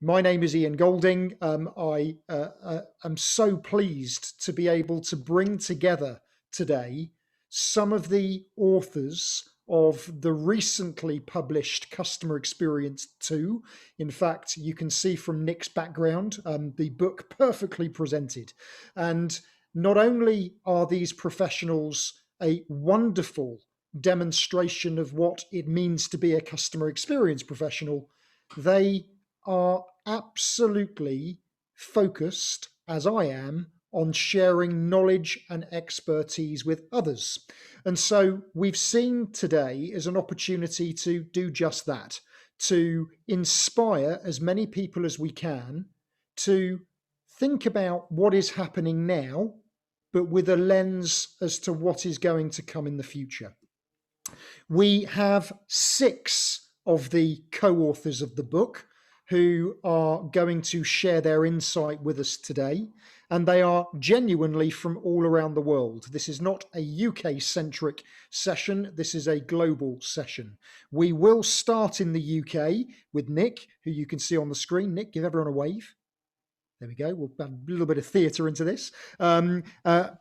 My name is Ian Golding. I am so pleased to be able to bring together today some of the authors of the recently published Customer Experience 2. In fact, you can see from Nick's background, the book perfectly presented. And not only are these professionals a wonderful demonstration of what it means to be a customer experience professional, they are absolutely focused, as I am, on sharing knowledge and expertise with others. And so we've seen today as an opportunity to do just that, to inspire as many people as we can to think about what is happening now, but with a lens as to what is going to come in the future. We have 6 of the co-authors of the book who are going to share their insight with us today, and they are genuinely from all around the world. This is not a UK-centric session, this is a global session. We will start in the UK with Nick, who you can see on the screen. Nick, give everyone a wave. There we go. We'll add a little bit of theatre into this.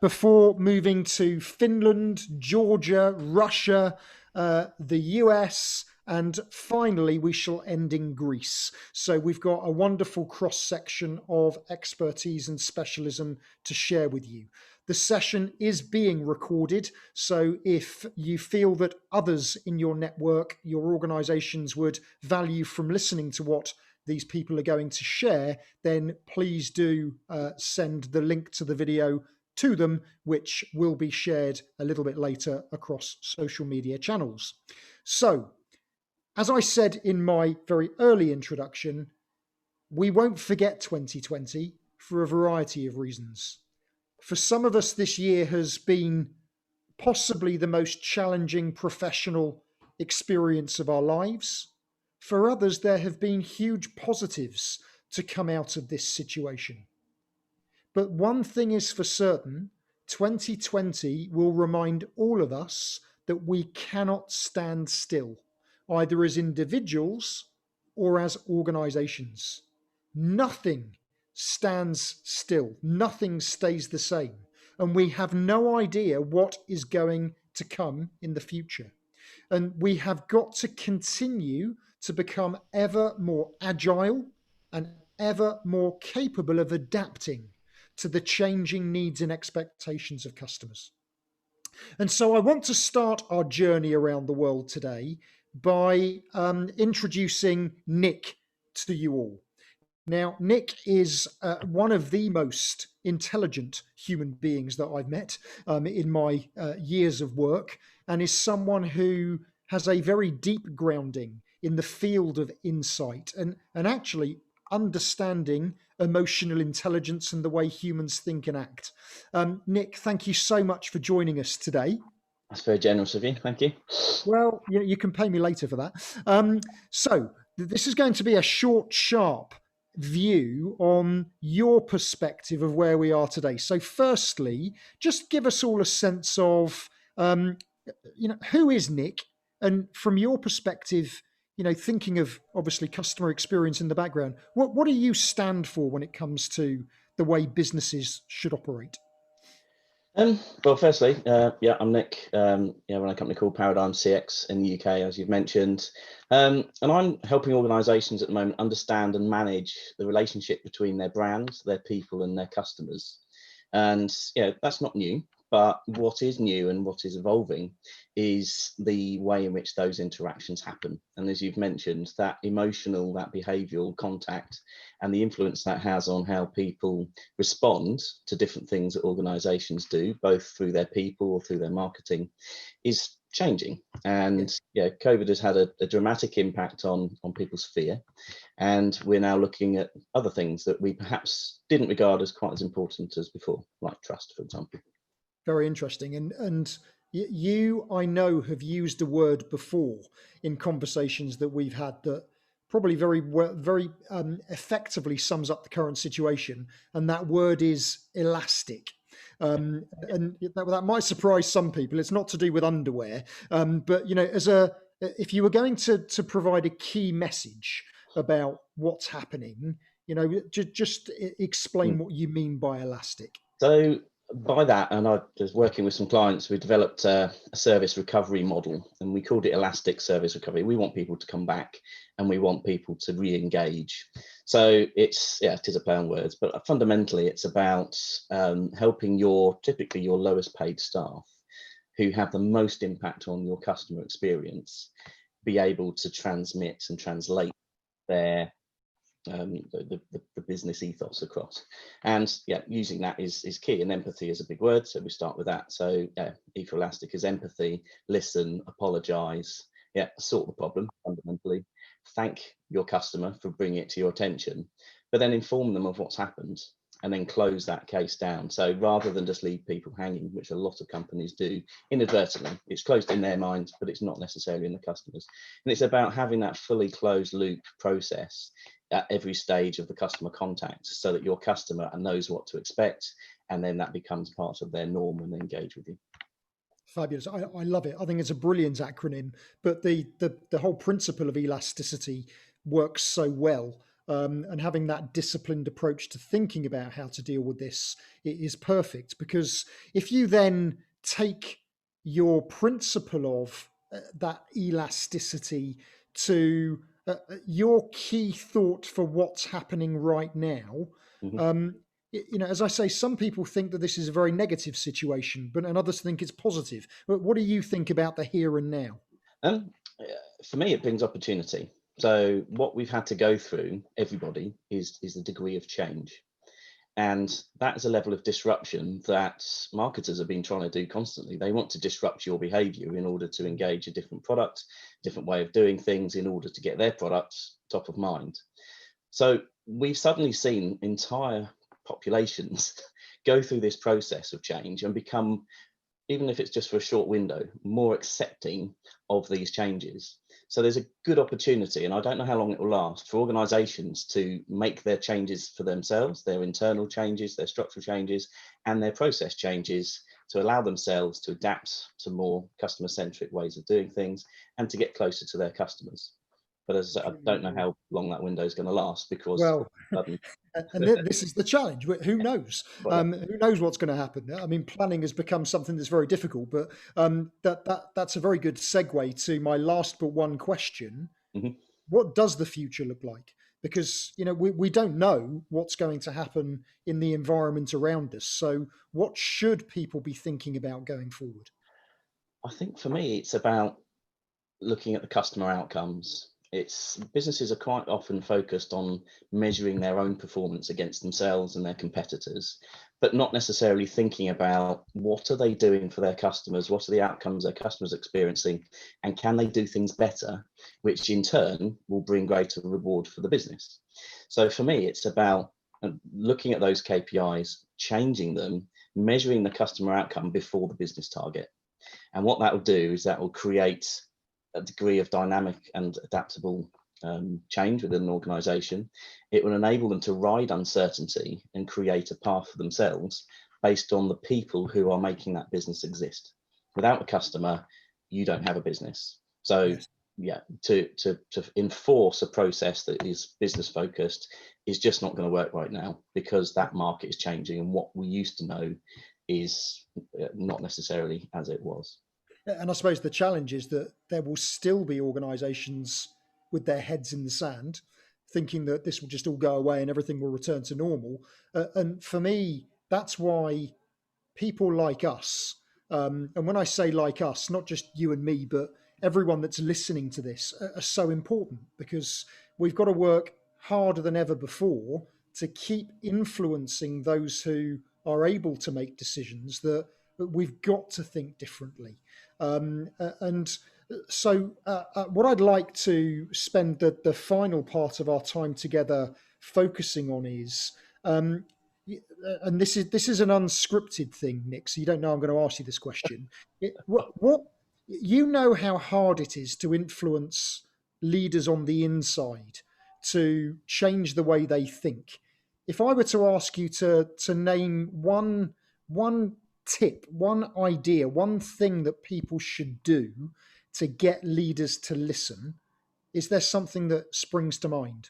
Before moving to Finland, Georgia, Russia, the US, and finally we shall end in Greece. So we've got a wonderful cross-section of expertise and specialism to share with you. The session is being recorded, so if you feel that others in your network, your organizations would value from listening to what these people are going to share, then please do send the link to the video to them, which will be shared a little bit later across social media channels. So, as I said in my very early introduction, we won't forget 2020 for a variety of reasons. For some of us, this year has been possibly the most challenging professional experience of our lives. For others, there have been huge positives to come out of this situation. But one thing is for certain, 2020 will remind all of us that we cannot stand still, either as individuals or as organizations. Nothing stands still, nothing stays the same, and we have no idea what is going to come in the future. And we have got to continue to become ever more agile and ever more capable of adapting to the changing needs and expectations of customers. And so I want to start our journey around the world today by introducing Nick to you all. Now, Nick is one of the most intelligent human beings that I've met in my years of work, and is someone who has a very deep grounding in the field of insight and actually understanding emotional intelligence and the way humans think and act. Nick, thank you so much for joining us today. That's very generous of you. Thank you. Well, you can pay me later for that. So this is going to be a short, sharp view on your perspective of where we are today. So firstly, just give us all a sense of, who is Nick? And from your perspective, thinking of obviously customer experience in the background, what do you stand for when it comes to the way businesses should operate? Well, firstly, I'm Nick. Run a company called Paradigm CX in the UK, as you've mentioned, and I'm helping organisations at the moment understand and manage the relationship between their brands, their people, and their customers. And that's not new. But what is new and what is evolving is the way in which those interactions happen. And as you've mentioned, that emotional, that behavioural contact and the influence that has on how people respond to different things that organisations do, both through their people or through their marketing, is changing. And COVID has had a dramatic impact on people's fear. And we're now looking at other things that we perhaps didn't regard as quite as important as before, like trust, for example. Very interesting. And you, I know, have used a word before in conversations that we've had that probably very effectively sums up the current situation. And that word is elastic. And that might surprise some people. It's not to do with underwear, but if you were going to provide a key message about what's happening, just explain Mm. what you mean by elastic. So by that, and I was working with some clients, we developed a service recovery model, and we called it elastic service recovery. We want people to come back, and we want people to re-engage. So it is a play on words, but fundamentally it's about helping typically your lowest paid staff, who have the most impact on your customer experience, be able to transmit and translate their the business ethos across. And yeah, using that is key. And empathy is a big word, so we start with that. So yeah, ecoelastic is empathy, listen, apologize, sort the problem fundamentally, thank your customer for bringing it to your attention, but then inform them of what's happened, and then close that case down. So rather than just leave people hanging, which a lot of companies do inadvertently, it's closed in their minds, but it's not necessarily in the customers. And it's about having that fully closed loop process at every stage of the customer contact, so that your customer knows what to expect, and then that becomes part of their norm when they engage with you. Fabulous. I love it. I think it's a brilliant acronym, but the whole principle of elasticity works so well. And having that disciplined approach to thinking about how to deal with this is perfect, because if you then take your principle of that elasticity to your key thought for what's happening right now, Mhm. um, as I say, some people think that this is a very negative situation, and others think it's positive. But what do you think about the here and now? Um, uh, for me, it brings opportunity. So what we've had to go through, everybody, is the degree of change. And that is a level of disruption that marketers have been trying to do constantly. They want to disrupt your behavior in order to engage a different product, different way of doing things, in order to get their products top of mind. So we've suddenly seen entire populations go through this process of change and become, even if it's just for a short window, more accepting of these changes. So there's a good opportunity, and I don't know how long it will last, for organizations to make their changes for themselves, their internal changes, their structural changes, and their process changes, to allow themselves to adapt to more customer centric ways of doing things and to get closer to their customers. But as I said, I Truly don't know agree. how long that window is going to last, because Well, sudden and this is the challenge. Who knows? product. Who knows what's going to happen? I mean, planning has become something that's very difficult. But that's a very good segue to my last but one question. Mhm. What does the future look like? Because we don't know what's going to happen in the environment around us. So what should people be thinking about going forward? I think for me, it's about looking at the customer outcomes. It's businesses are quite often focused on measuring their own performance against themselves and their competitors, but not necessarily thinking about what are they doing for their customers, what are the outcomes their customers are experiencing, and can they do things better, which in turn will bring greater reward for the business. So for me, it's about looking at those KPIs, changing them, measuring the customer outcome before the business target. And what that will do is that will create a degree of dynamic and adaptable change within an organization. It will enable them to ride uncertainty and create a path for themselves based on the people who are making that business exist. Without a customer, you don't have a business. So Yes. yeah, to enforce a process that is business focused is just not going to work right now, because that market is changing, and what we used to know is not necessarily as it was. And I suppose the challenge is that there will still be organisations with their heads in the sand, thinking that this will just all go away and everything will return to normal. And for me, that's why people like us, and when I say like us, not just you and me, but everyone that's listening to this, are so important, because we've got to work harder than ever before to keep influencing those who are able to make decisions, that we've got to think differently. And so, what I'd like to spend the final part of our time together focusing on is, and this is an unscripted thing, Nick. So you don't know I'm going to ask you this question. What you know how hard it is to influence leaders on the inside to change the way they think. If I were to ask you to name one tip, one idea, one thing that people should do to get leaders to listen, Is there something that springs to mind?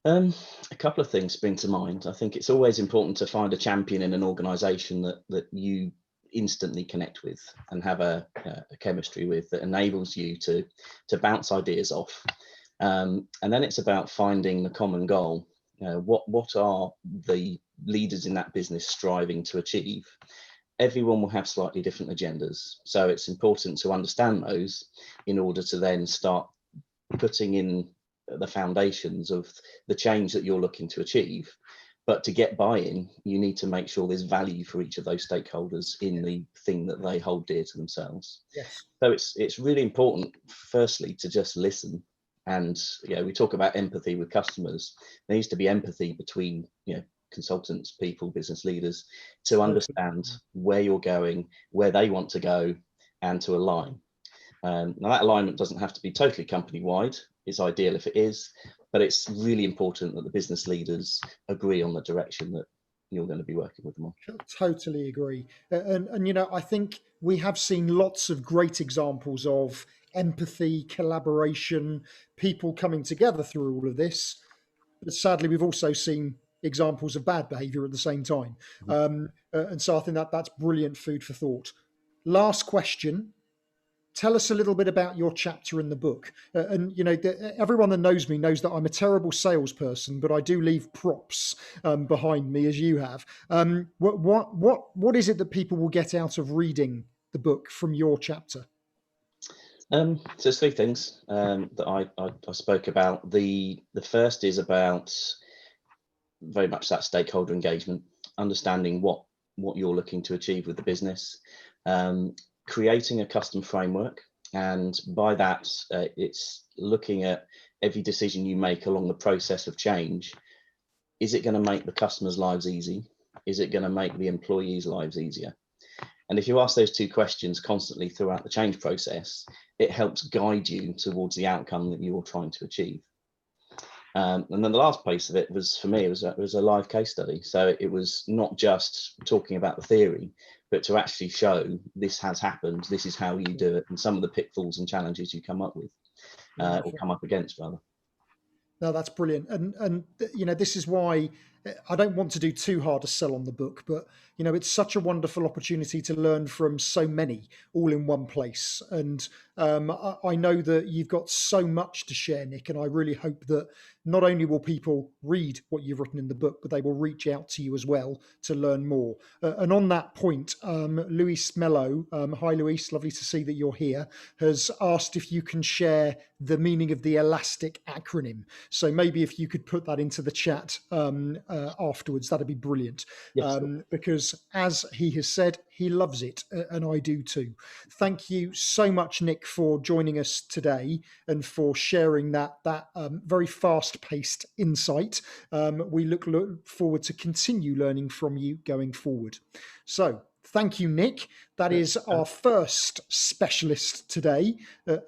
A couple of things spring to mind. I think it's always important to find a champion in an organisation that you instantly connect with and have a chemistry with, that enables you to bounce ideas off. And then it's about finding the common goal. What are the leaders in that business striving to achieve? Everyone will have slightly different agendas, so it's important to understand those in order to then start putting in the foundations of the change that you're looking to achieve. But to get buy-in, you need to make sure there's value for each of those stakeholders in the thing that they hold dear to themselves. Yes. So it's really important, firstly, to just listen. And we talk about empathy with customers. There needs to be empathy between consultants, people, business leaders, to understand where you're going, where they want to go, and to align. Now that alignment doesn't have to be totally company-wide. It's ideal if it is, but it's really important that the business leaders agree on the direction that you're going to be working with them on. Totally agree. And I think we have seen lots of great examples of empathy, collaboration, people coming together through all of this. But sadly, we've also seen examples of bad behavior at the same time. And so I think that's brilliant food for thought. Last question. Tell us a little bit about your chapter in the book. And everyone that knows me knows that I'm a terrible salesperson, but I do leave props behind me, as you have. What is it that people will get out of reading the book from your chapter? So there's three things that I spoke about. The first is about very much that stakeholder engagement, understanding what you're looking to achieve with the business, creating a custom framework. And by that, it's looking at every decision you make along the process of change. Is it going to make the customers' lives easy? Is it going to make the employees' lives easier? And if you ask those two questions constantly throughout the change process, it helps guide you towards the outcome that you're trying to achieve. And then the last piece of it was, for me, it was a live case study. So it was not just talking about the theory, but to actually show this has happened, this is how you do it, and some of the pitfalls and challenges you come up with, or come up against, rather. No, that's brilliant. And this is why I don't want to do too hard a sell on the book, but it's such a wonderful opportunity to learn from so many all in one place. And I know that you've got so much to share, Nick, and I really hope that not only will people read what you've written in the book, but they will reach out to you as well to learn more. And on that point, Luis Mello, hi Luis, lovely to see that you're here, has asked if you can share the meaning of the ELASTIC acronym. So maybe if you could put that into the chat afterwards, that'd be brilliant. Yes. Because as he has said, he loves it, and I do too. Thank you so much, Nick, for joining us today and for sharing that very fast-paced insight. We look forward to continue learning from you going forward. So thank you, Nick. That is our first specialist today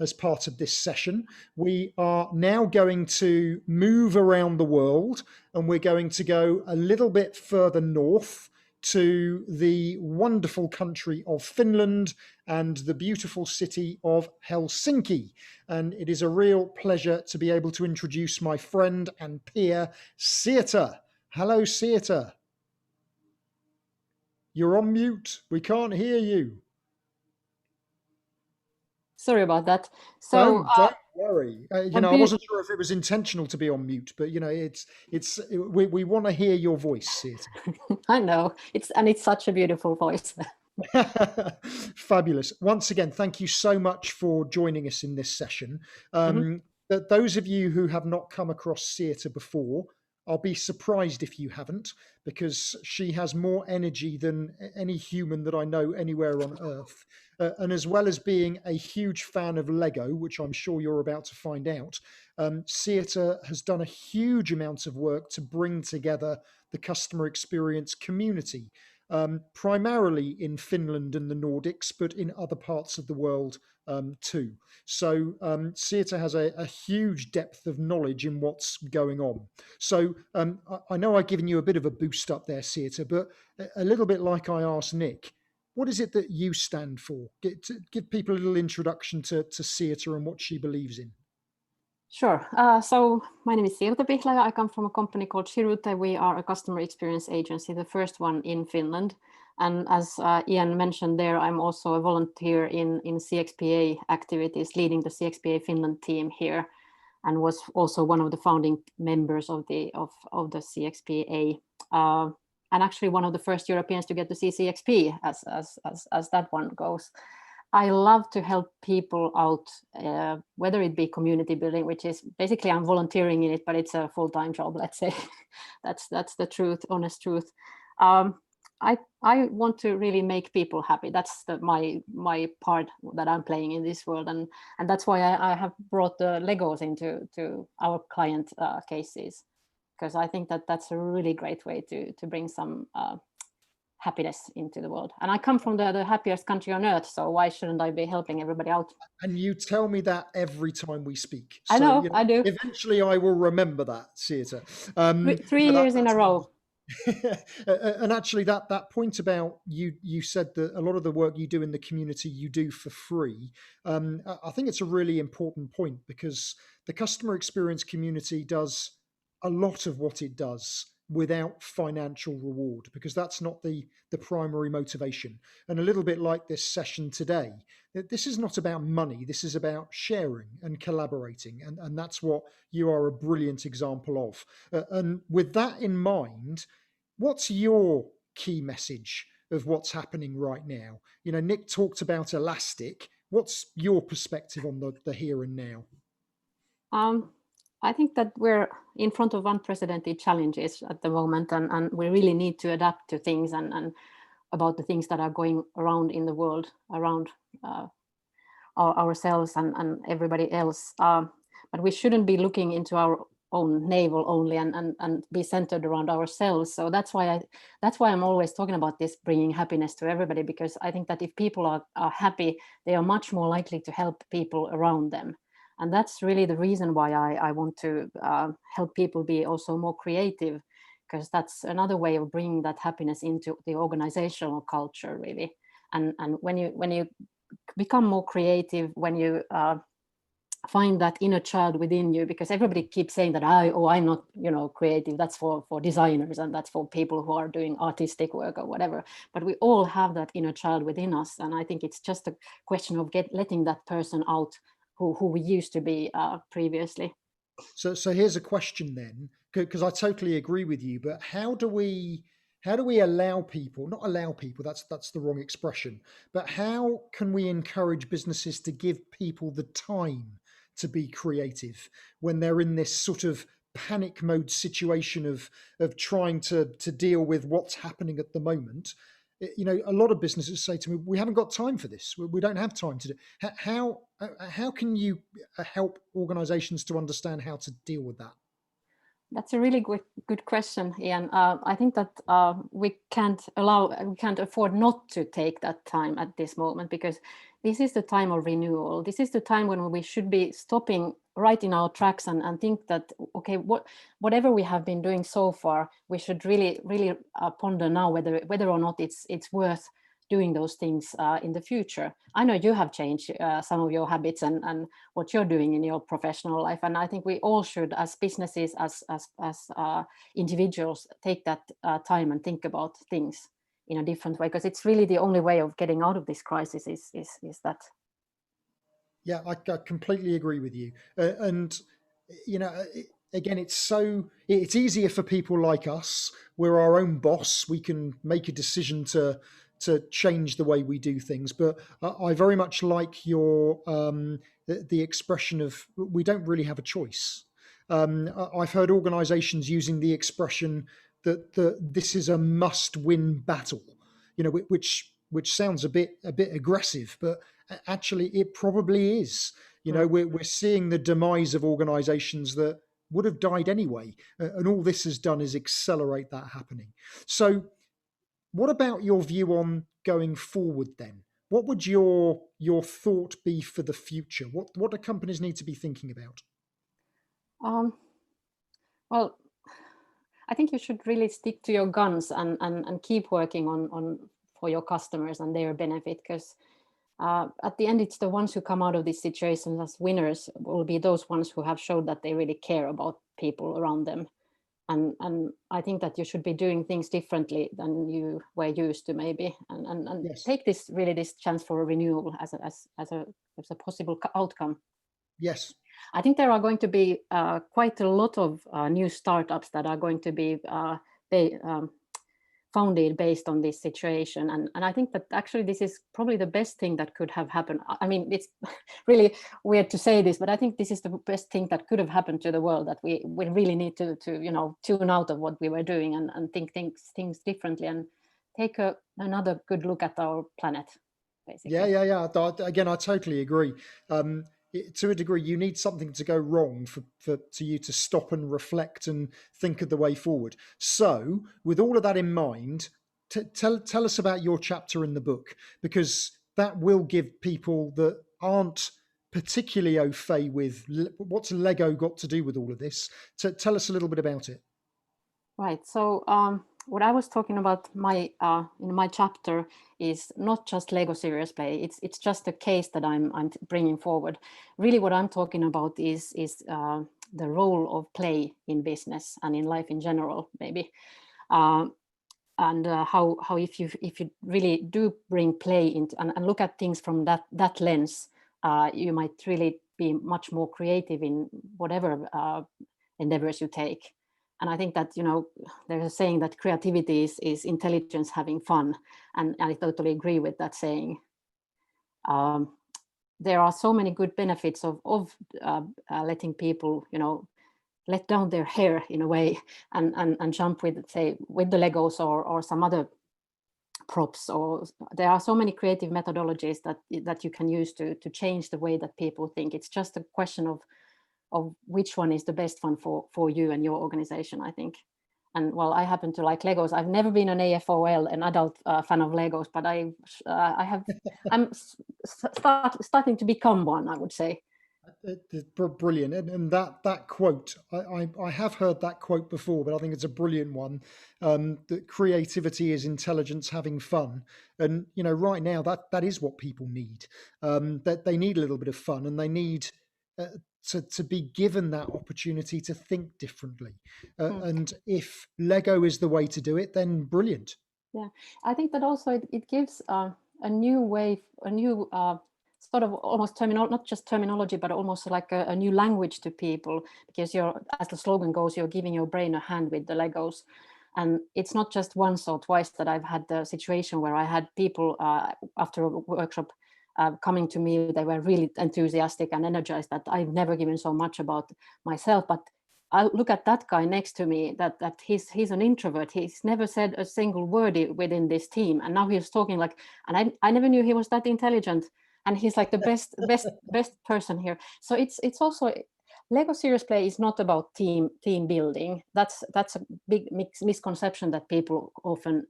as part of this session. We are now going to move around the world, and we're going to go a little bit further north to the wonderful country of Finland and the beautiful city of Helsinki. And it is a real pleasure to be able to introduce my friend and peer, Sieta. Hello, Sieta. You're on mute. We can't hear you. Sorry about that. So don't worry. I wasn't sure if it was intentional to be on mute, but we want to hear your voice, Sieta. I know it's such a beautiful voice. Fabulous. Once again, thank you so much for joining us in this session. Those of you who have not come across Sieta before, I'll be surprised if you haven't, because she has more energy than any human that I know anywhere on Earth. And as well as being a huge fan of Lego, which I'm sure you're about to find out, Sieta has done a huge amount of work to bring together the customer experience community, primarily in Finland and the Nordics, but in other parts of the world too. So Sieta has a huge depth of knowledge in what's going on. So I know I've given you a bit of a boost up there, Sieta, but a little bit like I asked Nick, what is it that you stand for? Give people a little introduction to Sieta and what she believes in. Sure. So my name is Siirta Pihlaja. I come from a company called Shirute. We are a customer experience agency, the first one in Finland. And as Ian mentioned there, I'm also a volunteer in CXPA activities, leading the CXPA Finland team here, and was also one of the founding members of the CXPA, and actually one of the first Europeans to get to see CXP as that one goes. I love to help people out, whether it be community building, which is basically I'm volunteering in it, but it's a full-time job, let's say. That's the truth, honest truth. I want to really make people happy. That's my part that I'm playing in this world, and that's why I have brought the Legos into our client cases, because I think that that's a really great way to bring some happiness into the world. And I come from the happiest country on earth, so why shouldn't I be helping everybody out? And you tell me that every time we speak. I So, know, I do. Eventually I will remember that, Siirta. Three years in a row. And actually that point about you said that a lot of the work you do in the community you do for free. I think it's a really important point, because the customer experience community does a lot of what it does without financial reward, because that's not the primary motivation. And a little bit like this session today, this is not about money, this is about sharing and collaborating, and that's what you are a brilliant example of. And with that in mind, what's your key message of what's happening right now? Nick talked about Elastic. What's your perspective on the here and now? I think that we're in front of unprecedented challenges at the moment, and we really need to adapt to things and about the things that are going around in the world, around ourselves and everybody else. But we shouldn't be looking into our own navel only and be centered around ourselves. So that's why I'm always talking about this, bringing happiness to everybody, because I think that if people are happy, they are much more likely to help people around them. And that's really the reason why I want to help people be also more creative, because that's another way of bringing that happiness into the organizational culture, really. And when you become more creative, when you find that inner child within you, because everybody keeps saying that I'm not creative, that's for designers and that's for people who are doing artistic work or whatever, but we all have that inner child within us, and I think it's just a question of letting that person out who we used to be previously. So here's a question then, because I totally agree with you, but how do we allow people, not allow people, that's the wrong expression, but how can we encourage businesses to give people the time to be creative when they're in this sort of panic mode situation of trying to deal with what's happening at the moment? A lot of businesses say to me, we haven't got time for this. We don't have time to do. How can you help organizations to understand how to deal with that? That's a really good question, Ian. I think that we can't afford not to take that time at this moment, because this is the time of renewal. This is the time when we should be stopping right in our tracks and think that, okay, whatever we have been doing so far, we should really ponder now whether or not it's worth doing those things in the future. I know you have changed some of your habits and what you're doing in your professional life, and I think we all should, as businesses, as individuals, take that time and think about things in a different way, because it's really the only way of getting out of this crisis is that. Yeah, I completely agree with you. And again, it's easier for people like us. We're our own boss. We can make a decision to change the way we do things. But I very much like your the expression of we don't really have a choice. I've heard organisations using the expression that this is a must-win battle. Which sounds a bit aggressive, but actually it probably is. We're seeing the demise of organisations that would have died anyway, and all this has done is accelerate that happening. So what about your view on going forward then? What would your thought be for the future? What do companies need to be thinking about? Well, I think you should really stick to your guns and keep working on for your customers and their benefit, because at the end, it's the ones who come out of these situations as winners will be those ones who have showed that they really care about people around them. And I think that you should be doing things differently than you were used to, maybe, and Yes. take this chance for a renewal as a possible outcome. Yes. I think there are going to be quite a lot of new startups that are going to be founded based on this situation. And I think that actually this is probably the best thing that could have happened. I mean, it's really weird to say this, but I think this is the best thing that could have happened to the world, that we really need to tune out of what we were doing and think things differently and take another good look at our planet, basically. Yeah. Again, I totally agree. To a degree, you need something to go wrong for you to stop and reflect and think of the way forward. So, with all of that in mind, tell us about your chapter in the book, because that will give people that aren't particularly au fait with what's Lego got to do with all of this. Tell us a little bit about it. Right. So what I was talking about in my chapter is not just Lego Serious Play. It's just a case that I'm bringing forward. Really, what I'm talking about is the role of play in business and in life in general, maybe, and how if you really do bring play into and look at things from that lens, you might really be much more creative in whatever endeavors you take. And I think that, there's a saying that creativity is intelligence having fun. And I totally agree with that saying. There are so many good benefits of letting people, let down their hair in a way and jump with the Legos or some other props. Or there are so many creative methodologies that you can use to change the way that people think. It's just a question of which one is the best one for you and your organization, I think. And well, I happen to like Legos. I've never been an AFOL, an adult fan of Legos, but I'm starting to become one, I would say. Brilliant. And that quote, I have heard that quote before, but I think it's a brilliant one. That creativity is intelligence having fun. And right now that is what people need. That they need a little bit of fun, and they need to be given that opportunity to think differently. And if Lego is the way to do it, then brilliant. Yeah, I think that also it gives a new way, a new sort of almost not just terminology, but almost like a new language to people, because as the slogan goes, you're giving your brain a hand with the Legos. And it's not just once or twice that I've had the situation where I had people after a workshop coming to me. They were really enthusiastic and energized, that I've never given so much about myself. But I look at that guy next to me, that he's an introvert. He's never said a single word within this team. And now he's talking like, and I never knew he was that intelligent. And he's like the best person here. So it's also, Lego Serious Play is not about team building. That's a big misconception that people often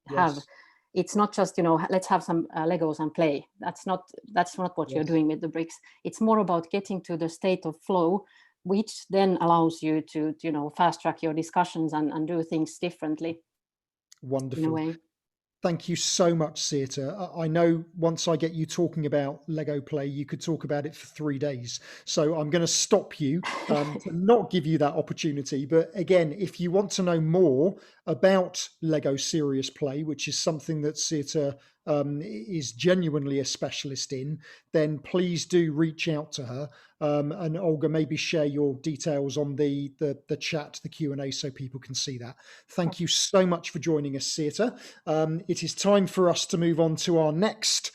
have. Yes. It's not just, let's have some Legos and play. That's not what you're doing with the bricks. It's more about getting to the state of flow, which then allows you to fast track your discussions and do things differently. Wonderful. In a way. Thank you so much, Siirta. I know once I get you talking about Lego Play, you could talk about it for 3 days. So I'm going to stop you to not give you that opportunity. But again, if you want to know more about Lego Serious Play, which is something that Siirta is genuinely a specialist in, then please do reach out to her. And Olga, maybe share your details on the chat, the Q&A, so people can see that. Thank you so much for joining us, Siirta. It is time for us to move on to our next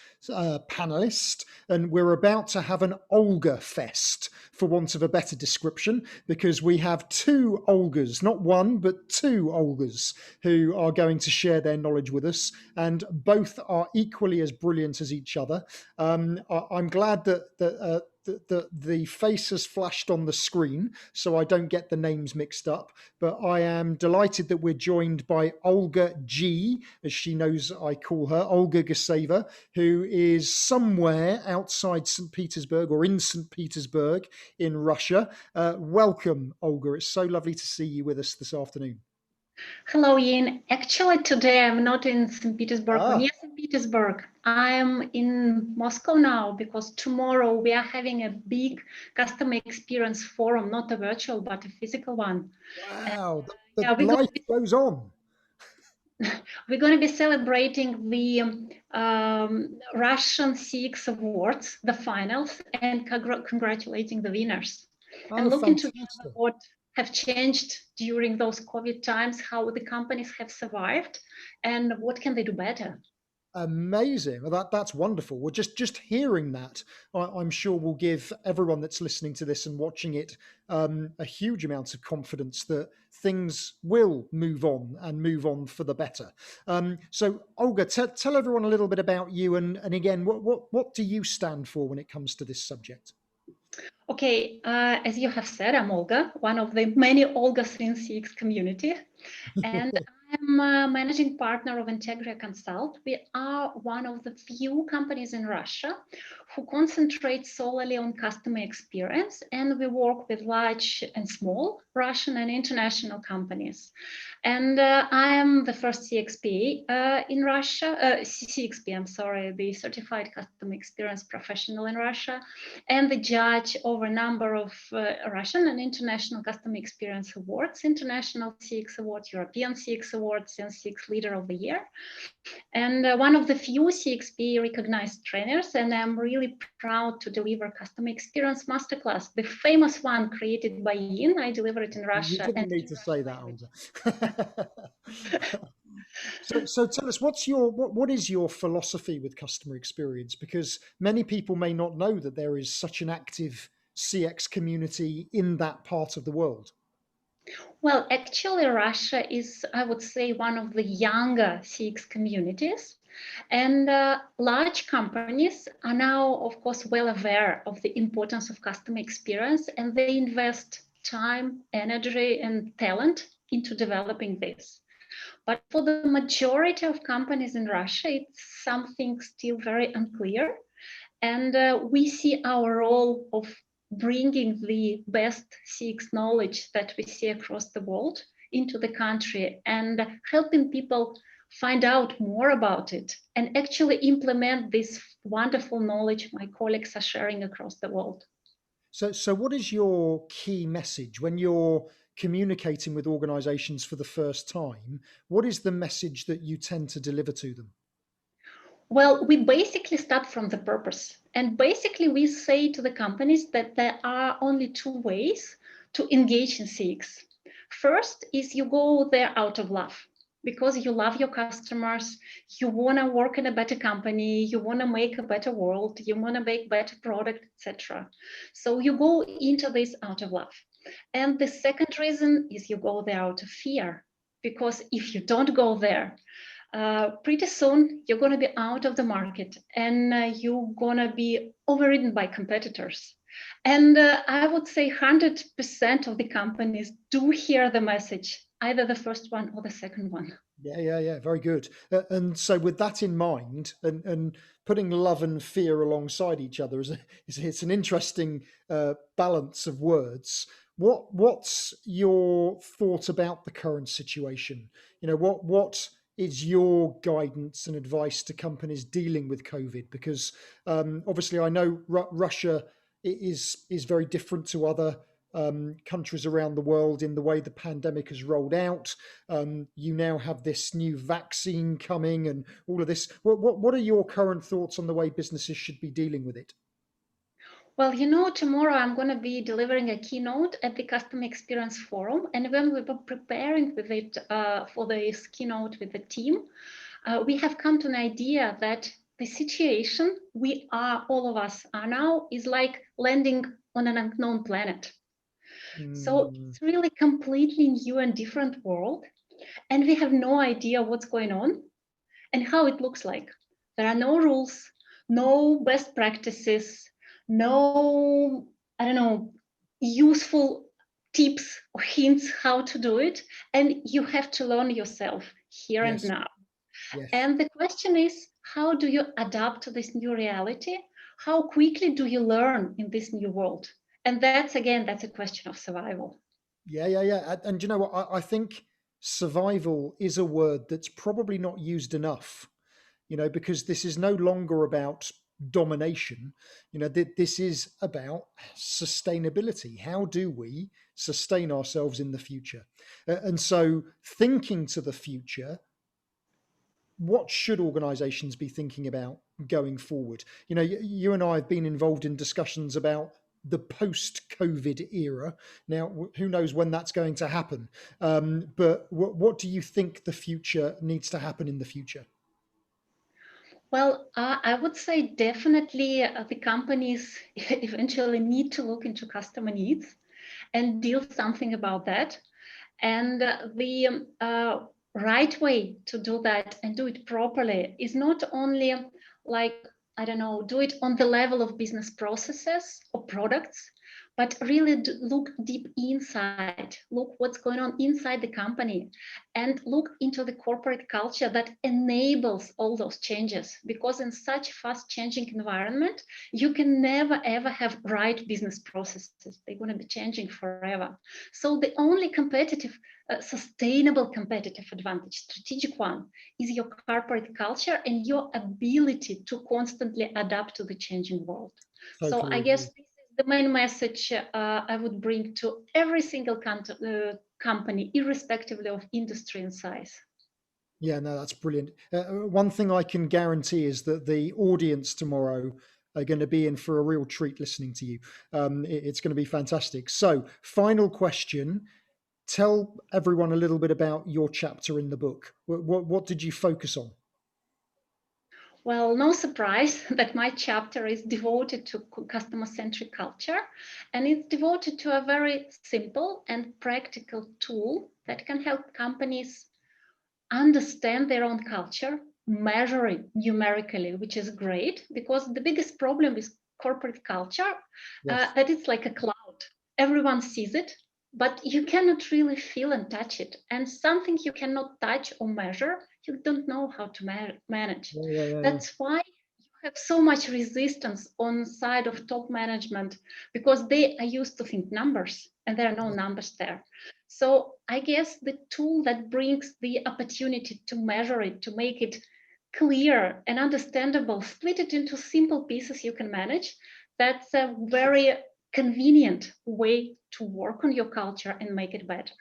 panelist, and we're about to have an Olga fest, for want of a better description, because we have 2 Olgas, not one, but 2 Olgas, who are going to share their knowledge with us, and both are equally as brilliant as each other. I'm glad that the face has flashed on the screen, so I don't get the names mixed up. But I am delighted that we're joined by Olga G, as she knows I call her, Olga Guseva, who is somewhere outside St. Petersburg, or in St. Petersburg in Russia. Welcome, Olga. It's so lovely to see you with us this afternoon. Hello, Ian. Actually, today I'm not in St. Petersburg or near St. Petersburg. I'm in Moscow now because tomorrow we are having a big customer experience forum, not a virtual, but a physical one. Wow, Yeah, the life goes on. we're going to be celebrating the Russian CX Awards, the finals, and congratulating the winners. And Oh, looking to fantastic. what have changed during those COVID times, how the companies have survived, and what can they do better. Amazing. Well, that's wonderful. Well, just hearing that, I'm sure will give everyone that's listening to this and watching it a huge amount of confidence that things will move on and move on for the better. So, Olga, tell everyone a little bit about you, and again, what do you stand for when it comes to this subject? Okay, as you have said, I'm Olga, one of the many Olgas in CX community, and I'm a managing partner of Integria Consult. We are one of the few companies in Russia who concentrate solely on customer experience, and we work with large and small Russian and international companies. And I am the first CXP in Russia, CXP, I'm sorry, the Certified Customer Experience Professional in Russia, and the judge over a number of Russian and international customer experience awards, International CX Award, European CX Awards, and CX Leader of the Year. And one of the few CXP recognized trainers, and I'm really proud to deliver customer experience masterclass, the famous one created by Yin. I deliver it in Russia. You didn't need to say that, Olga. So tell us, what is your philosophy with customer experience? Because many people may not know that there is such an active CX community in that part of the world. Well, actually, Russia is, I would say, one of the younger CX communities. And large companies are now, of course, well aware of the importance of customer experience, and they invest time, energy, and talent into developing this. But for the majority of companies in Russia, it's something still very unclear. And we see our role of bringing the best CX knowledge that we see across the world into the country and helping people find out more about it and actually implement this wonderful knowledge my colleagues are sharing across the world. So what is your key message when you're communicating with organizations for the first time? What is the message that you tend to deliver to them? Well, we basically start from the purpose. And basically, we say to the companies that there are only two ways to engage in CX. First is you go there out of love because you love your customers, you want to work in a better company, you want to make a better world, you want to make better product, etc. So you go into this out of love. And the second reason is you go there out of fear, because if you don't go there, pretty soon you're going to be out of the market and you're going to be overridden by competitors. And I would say 100% of the companies do hear the message, either the first one or the second one. Yeah. Very good. And so, with that in mind, and putting love and fear alongside each other it's an interesting balance of words. What's your thought about the current situation? You know, what is your guidance and advice to companies dealing with COVID? Because obviously, I know Russia is very different to other countries around the world in the way the pandemic has rolled out. You now have this new vaccine coming and all of this. What are your current thoughts on the way businesses should be dealing with it? Well, you know, tomorrow I'm going to be delivering a keynote at the Customer Experience Forum. And when we were preparing with it for this keynote with the team, we have come to an idea that the situation we are, all of us are now, is like landing on an unknown planet. So it's really completely new and different world. And we have no idea what's going on and how it looks like. There are no rules, no best practices, no, I don't know, useful tips or hints how to do it. And you have to learn yourself here and Yes. now. Yes. And the question is, how do you adapt to this new reality? How quickly do you learn in this new world? And that's a question of survival. Yeah. And you know what? I think survival is a word that's probably not used enough, because this is no longer about domination. This is about sustainability. How do we sustain ourselves in the future? And so thinking to the future, what should organizations be thinking about going forward? You and I have been involved in discussions about the post-COVID era. Now, who knows when that's going to happen? But what do you think the future needs to happen in the future? Well, I would say definitely the companies eventually need to look into customer needs and do something about that. And the right way to do that and do it properly is not only like, I don't know, do it on the level of business processes or products, but really look deep inside, look what's going on inside the company, and look into the corporate culture that enables all those changes. Because in such fast changing environment, you can never ever have right business processes. They're going to be changing forever. So the only competitive, sustainable competitive advantage, strategic one, is your corporate culture and your ability to constantly adapt to the changing world. Totally so I agree. guess this is the main message I would bring to every single company, irrespectively of industry and size. Yeah, no, that's brilliant. One thing I can guarantee is that the audience tomorrow are going to be in for a real treat listening to you. It's going to be fantastic. So, final question. Tell everyone a little bit about your chapter in the book. What did you focus on? Well, no surprise that my chapter is devoted to customer-centric culture, and it's devoted to a very simple and practical tool that can help companies understand their own culture, measure it numerically, which is great, because the biggest problem with corporate culture, Yes. that it's like a cloud. Everyone sees it, but you cannot really feel and touch it. And something you cannot touch or measure, you don't know how to manage. Yeah. That's why you have so much resistance on side of top management, because they are used to think numbers and there are no numbers there. So I guess the tool that brings the opportunity to measure it, to make it clear and understandable, split it into simple pieces you can manage, that's a very convenient way to work on your culture and make it better.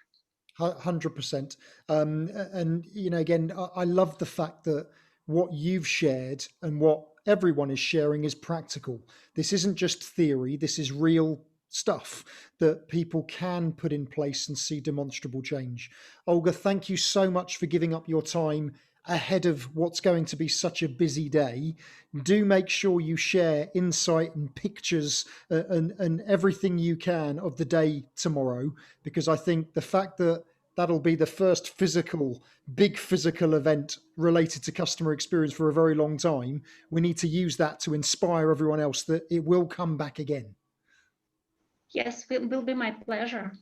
100%. And, again, I love the fact that what you've shared and what everyone is sharing is practical. This isn't just theory, this is real stuff that people can put in place and see demonstrable change. Olga, thank you so much for giving up your time ahead of what's going to be such a busy day. Do make sure you share insight and pictures and everything you can of the day tomorrow, because I think the fact that that'll be the first big physical event related to customer experience for a very long time, we need to use that to inspire everyone else that it will come back again. Yes, it will be my pleasure.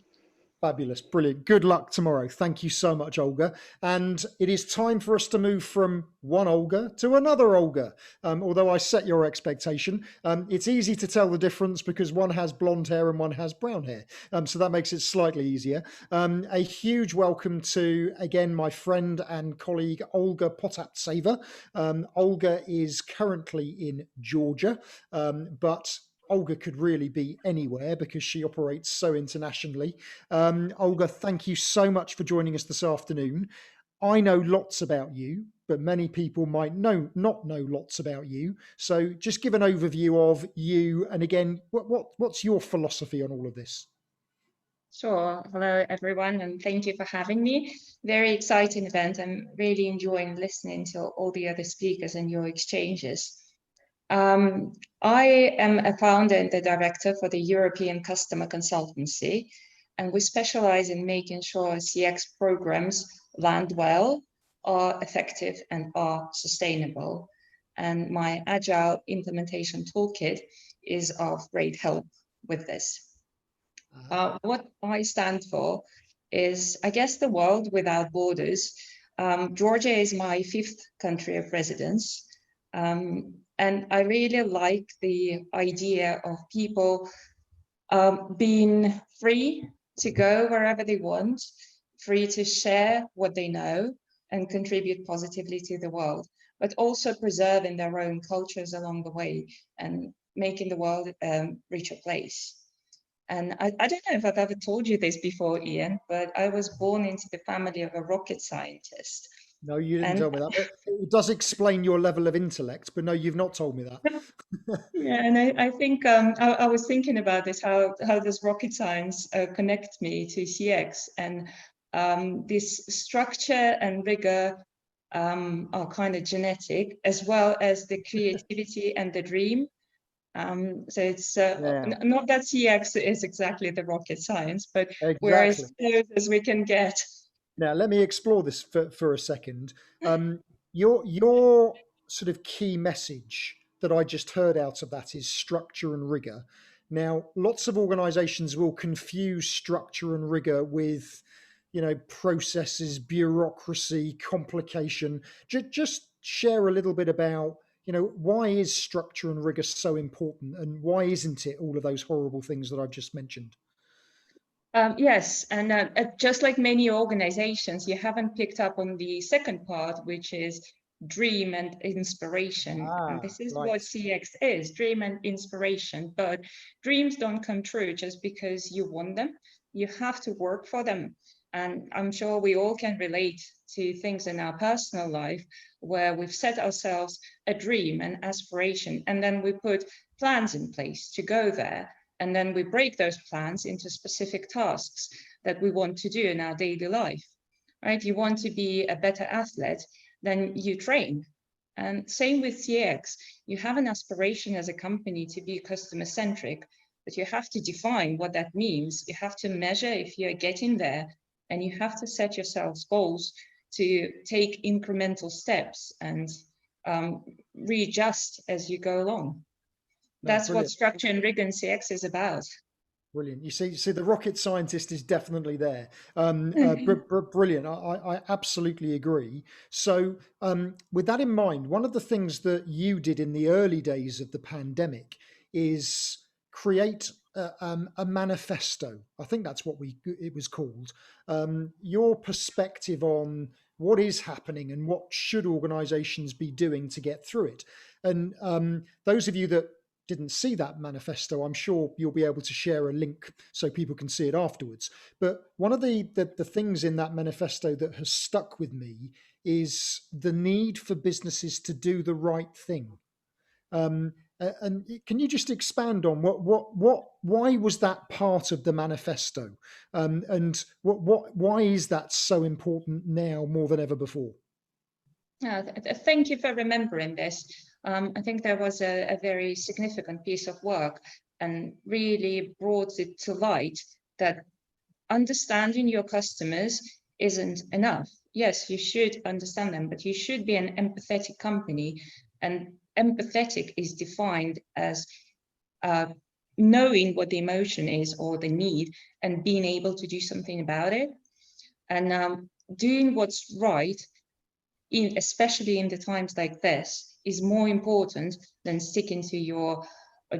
Fabulous. Brilliant. Good luck tomorrow. Thank you so much, Olga. And it is time for us to move from one Olga to another Olga. Although I set your expectation, it's easy to tell the difference because one has blonde hair and one has brown hair. So that makes it slightly easier. A huge welcome to, again, my friend and colleague, Olga Potatseva. Olga is currently in Georgia, but Olga could really be anywhere because she operates so internationally. Olga, thank you so much for joining us this afternoon. I know lots about you, but many people might not know lots about you. So just give an overview of you. And again, what's your philosophy on all of this? Sure. Hello, everyone, and thank you for having me. Very exciting event. I'm really enjoying listening to all the other speakers and your exchanges. I am a founder and the director for the European Customer Consultancy, and we specialize in making sure CX programs land well, are effective, and are sustainable. And my Agile implementation toolkit is of great help with this. What I stand for is, I guess, the world without borders. Georgia is my 5th country of residence. And I really like the idea of people being free to go wherever they want, free to share what they know and contribute positively to the world, but also preserving their own cultures along the way and making the world a richer place. And I don't know if I've ever told you this before, Ian, but I was born into the family of a rocket scientist. No, you didn't And tell me that. But it does explain your level of intellect, but no, you've not told me that. yeah, and I think I was thinking about this, how does rocket science connect me to CX? And this structure and rigor are kind of genetic, as well as the creativity and the dream. So it's not that CX is exactly the rocket science, but we're as close as we can get. Now, let me explore this for a second. Your sort of key message that I just heard out of that is structure and rigor. Now, lots of organizations will confuse structure and rigor with, processes, bureaucracy, complication. Just share a little bit about, why is structure and rigor so important, and why isn't it all of those horrible things that I've just mentioned? Yes, and just like many organizations, you haven't picked up on the second part, which is dream and inspiration. And this is what CX is, dream and inspiration. But dreams don't come true just because you want them. You have to work for them. And I'm sure we all can relate to things in our personal life where we've set ourselves a dream, an aspiration, and then we put plans in place to go there. And then we break those plans into specific tasks that we want to do in our daily life, right? You want to be a better athlete, then you train. And same with CX. You have an aspiration as a company to be customer centric, but you have to define what that means. You have to measure if you're getting there, and you have to set yourselves goals to take incremental steps and readjust as you go along. That's what structure and rigor in CX is about. Brilliant. You see, the rocket scientist is definitely there. Brilliant. I absolutely agree. So with that in mind, one of the things that you did in the early days of the pandemic is create a manifesto. I think that's what it was called. Your perspective on what is happening and what should organizations be doing to get through it. And those of you that didn't see that manifesto, I'm sure you'll be able to share a link so people can see it afterwards. But one of the things in that manifesto that has stuck with me is the need for businesses to do the right thing. And can you just expand on why was that part of the manifesto, and why is that so important now more than ever before? Thank you for remembering this. I think there was a very significant piece of work and really brought it to light that understanding your customers isn't enough. Yes, you should understand them, but you should be an empathetic company. And empathetic is defined as knowing what the emotion is or the need and being able to do something about it. And doing what's right, especially in the times like this, is more important than sticking to your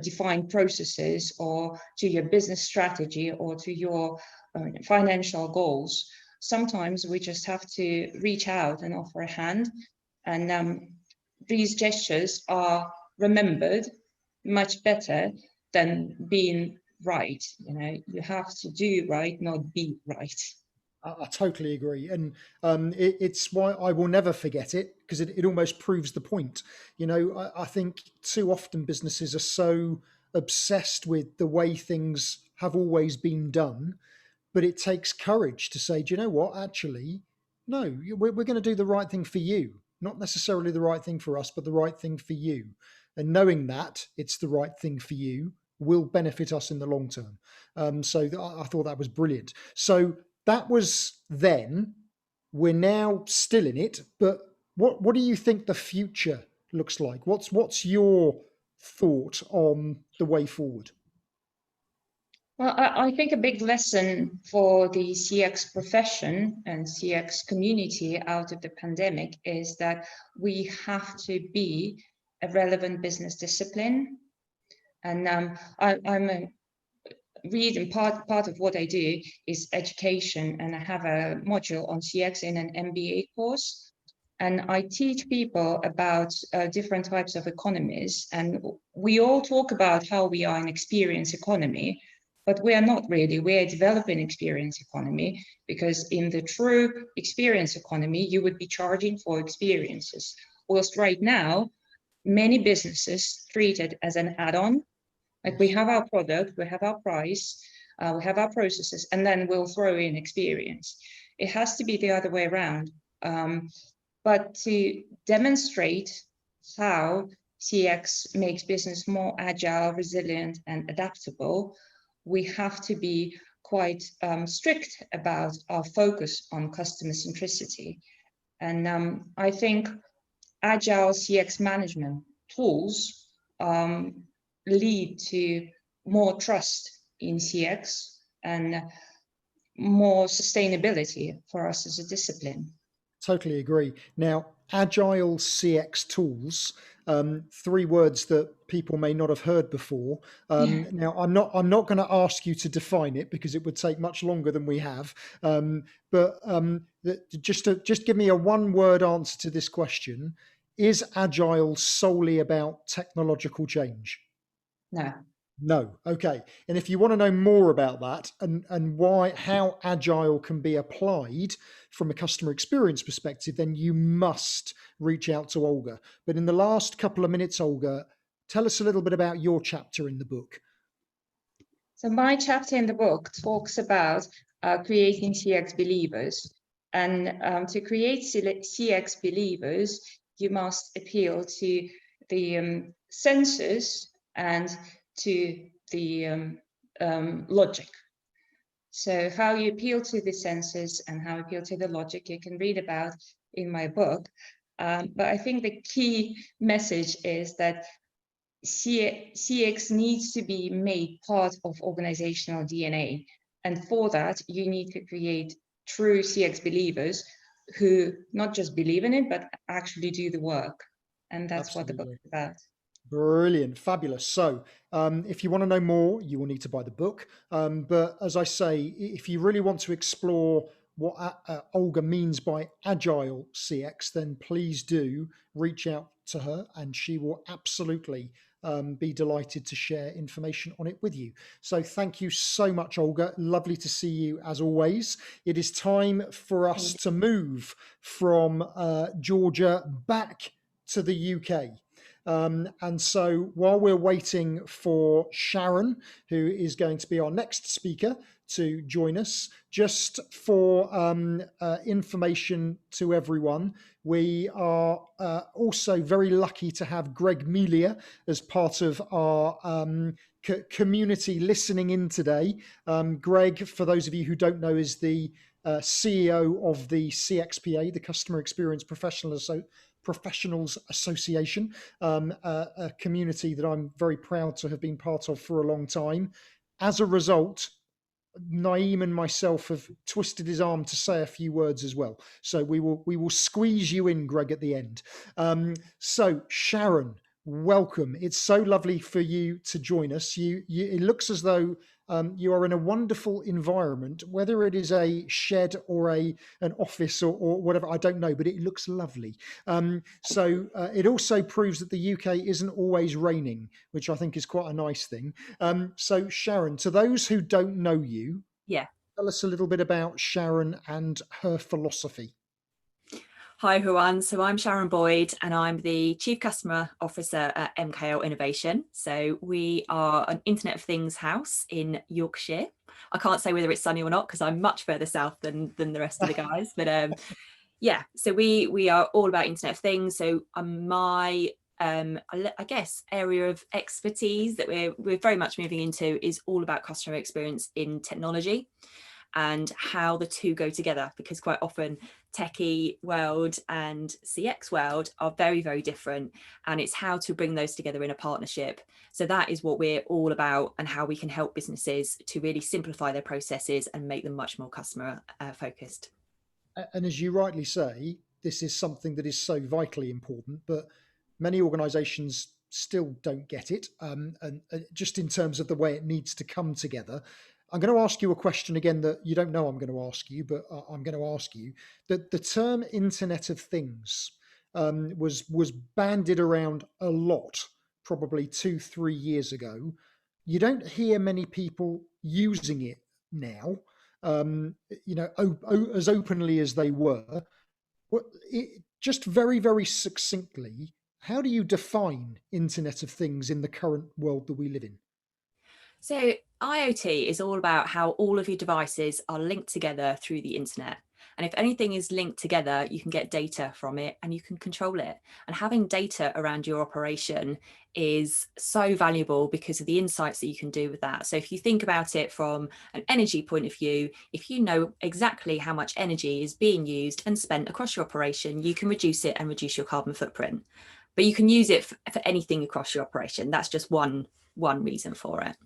defined processes or to your business strategy or to your financial goals. Sometimes we just have to reach out and offer a hand, and these gestures are remembered much better than being right. You have to do right, not be right. I totally agree. And it's why I will never forget it, because it almost proves the point. I think too often businesses are so obsessed with the way things have always been done, but it takes courage to say, do you know what, actually, no, we're going to do the right thing for you, not necessarily the right thing for us, but the right thing for you. And knowing that it's the right thing for you will benefit us in the long term. So I thought that was brilliant. So that was then. We're now still in it, but what do you think the future looks like? What's your thought on the way forward? Well, I think a big lesson for the CX profession and CX community out of the pandemic is that we have to be a relevant business discipline. And I'm reading part of what I do is education, and I have a module on CX in an MBA course. And I teach people about different types of economies. And we all talk about how we are an experience economy, but we are not really. We are developing experience economy, because in the true experience economy, you would be charging for experiences. Whilst right now, many businesses treat it as an add-on. Like, we have our product, we have our price, we have our processes, and then we'll throw in experience. It has to be the other way around. But to demonstrate how CX makes business more agile, resilient, and adaptable, we have to be quite strict about our focus on customer centricity. And I think agile CX management tools lead to more trust in CX and more sustainability for us as a discipline. Totally agree. Now, agile CX tools, three words that people may not have heard before. Now, I'm not going to ask you to define it, because it would take much longer than we have. But just give me a one-word answer to this question: is agile solely about technological change? No. No. Okay. And if you want to know more about that, and how agile can be applied from a customer experience perspective, then you must reach out to Olga. But in the last couple of minutes, Olga, tell us a little bit about your chapter in the book. So my chapter in the book talks about creating CX believers. And to create CX believers, you must appeal to the senses and to the logic. So how you appeal to the senses and how you appeal to the logic, you can read about in my book. But I think the key message is that CX needs to be made part of organizational DNA. And for that, you need to create true CX believers who not just believe in it, but actually do the work. And that's what the book is about. Brilliant. Fabulous. So if you want to know more, you will need to buy the book. But as I say, if you really want to explore what Olga means by agile CX, then please do reach out to her, and she will absolutely be delighted to share information on it with you. So thank you so much, Olga. Lovely to see you as always. It is time for us to move from Georgia back to the UK. And so while we're waiting for Sharon, who is going to be our next speaker, to join us, just for information to everyone, we are also very lucky to have Greg Melia as part of our community listening in today. Greg, for those of you who don't know, is the CEO of the CXPA, the Customer Experience Professionals Association, a community that I'm very proud to have been part of for a long time. As a result, Naeem and myself have twisted his arm to say a few words as well. So we will squeeze you in, Greg, at the end. So Sharon, welcome. It's so lovely for you to join us. It looks as though you are in a wonderful environment, whether it is a shed or an office or whatever, I don't know, but it looks lovely. So it also proves that the UK isn't always raining, which I think is quite a nice thing. So Sharon, to those who don't know you, tell us a little bit about Sharon and her philosophy. Hi everyone, so I'm Sharon Boyd and I'm the Chief Customer Officer at MKL Innovation. So we are an Internet of Things house in Yorkshire. I can't say whether it's sunny or not because I'm much further south than the rest of the guys, but yeah, so we are all about Internet of Things. So my I guess area of expertise that we're very much moving into is all about customer experience in technology and how the two go together, because quite often techie world and CX world are very, very different, and it's how to bring those together in a partnership. So that is what we're all about, and how we can help businesses to really simplify their processes and make them much more customer focused. And as you rightly say, this is something that is so vitally important, but many organizations still don't get it, and just in terms of the way it needs to come together. I'm going to ask you a question again that you don't know I'm going to ask you, but I'm going to ask you that the term Internet of Things was bandied around a lot, probably 2-3 years ago. You don't hear many people using it now, as openly as they were. Just very, very succinctly, how do you define Internet of Things in the current world that we live in? So IoT is all about how all of your devices are linked together through the internet. And if anything is linked together, you can get data from it and you can control it. And having data around your operation is so valuable because of the insights that you can do with that. So if you think about it from an energy point of view, if you know exactly how much energy is being used and spent across your operation, you can reduce it and reduce your carbon footprint. But you can use it for anything across your operation. That's just one reason for it.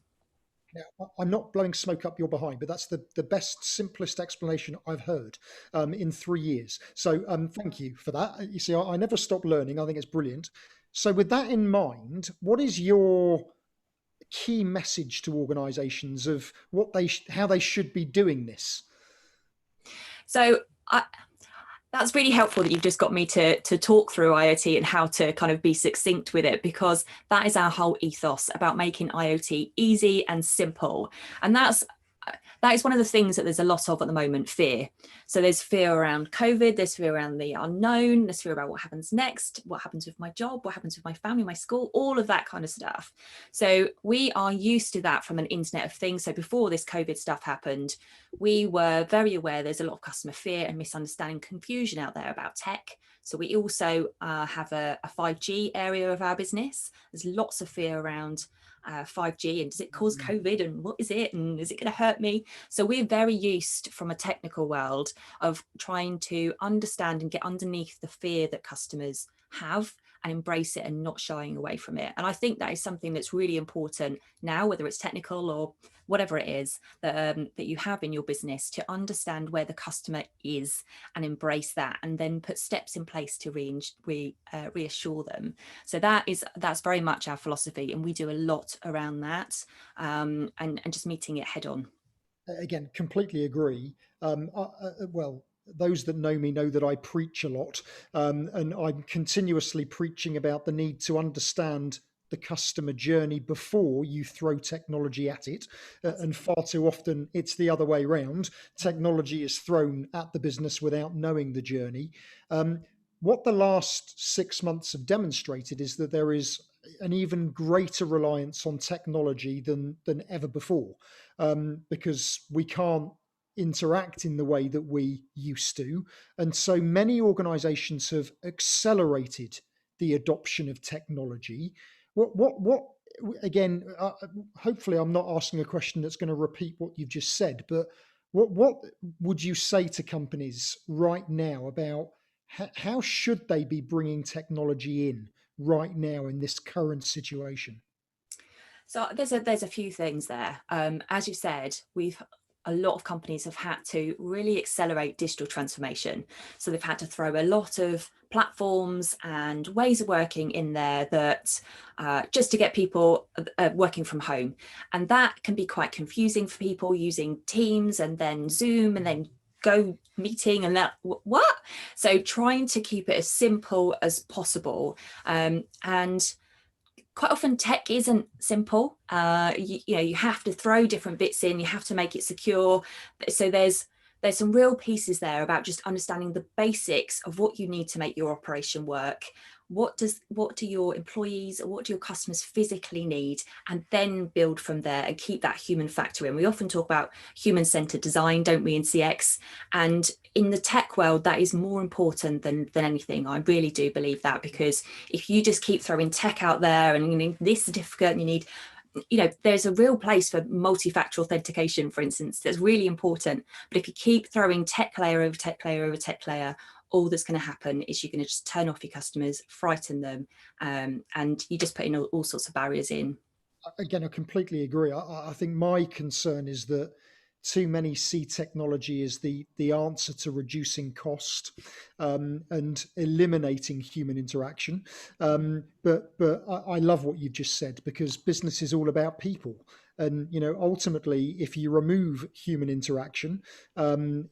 Now, I'm not blowing smoke up your behind, but that's the best, simplest explanation I've heard in 3 years. So thank you for that. You see, I never stop learning. I think it's brilliant. So with that in mind, what is your key message to organizations of how they should be doing this? So that's really helpful that you've just got me to talk through IoT and how to kind of be succinct with it, because that is our whole ethos about making IoT easy and simple. And that is one of the things that there's a lot of at the moment, fear. So there's fear around COVID, there's fear around the unknown, there's fear about what happens next, what happens with my job, what happens with my family, my school, all of that kind of stuff. So we are used to that from an Internet of Things. So before this COVID stuff happened, we were very aware there's a lot of customer fear and misunderstanding, confusion out there about tech. So we also have a 5G area of our business. There's lots of fear around 5G and does it cause COVID and what is it and is it going to hurt me? So we're very used from a technical world of trying to understand and get underneath the fear that customers have and embrace it and not shying away from it. And I think that is something that's really important now, whether it's technical or whatever it is that you have in your business, to understand where the customer is and embrace that, and then put steps in place to reassure them. So that's very much our philosophy, and we do a lot around that, and just meeting it head on. Again, completely agree. Well, those that know me know that I preach a lot, and I'm continuously preaching about the need to understand the customer journey before you throw technology at it. And far too often it's the other way around. Technology is thrown at the business without knowing the journey. What the last 6 months have demonstrated is that there is an even greater reliance on technology than ever before, because we can't interact in the way that we used to. And so many organizations have accelerated the adoption of technology. What again, hopefully I'm not asking a question that's going to repeat what you've just said, but what would you say to companies right now about how should they be bringing technology in right now in this current situation? So there's a few things there. As you said, a lot of companies have had to really accelerate digital transformation. So they've had to throw a lot of platforms and ways of working in there that just to get people working from home. And that can be quite confusing for people, using Teams and then Zoom and then Go meeting and that what? So trying to keep it as simple as possible. And quite often tech isn't simple. You have to throw different bits in, you have to make it secure. So there's some real pieces there about just understanding the basics of what you need to make your operation work. What do your employees or what do your customers physically need, and then build from there and keep that human factor in. We often talk about human-centered design, don't we, in CX? And in the tech world, that is more important than anything. I really do believe that, because if you just keep throwing tech out there and you need this certificate and you need, there's a real place for multi-factor authentication, for instance, that's really important. But if you keep throwing tech layer over tech layer over tech layer, all that's going to happen is you're going to just turn off your customers, frighten them, and you just put in all sorts of barriers in. Again, I completely agree. I think my concern is that too many see technology as the answer to reducing cost and eliminating human interaction. But I love what you've just said, because business is all about people. And, you know, ultimately, if you remove human interaction,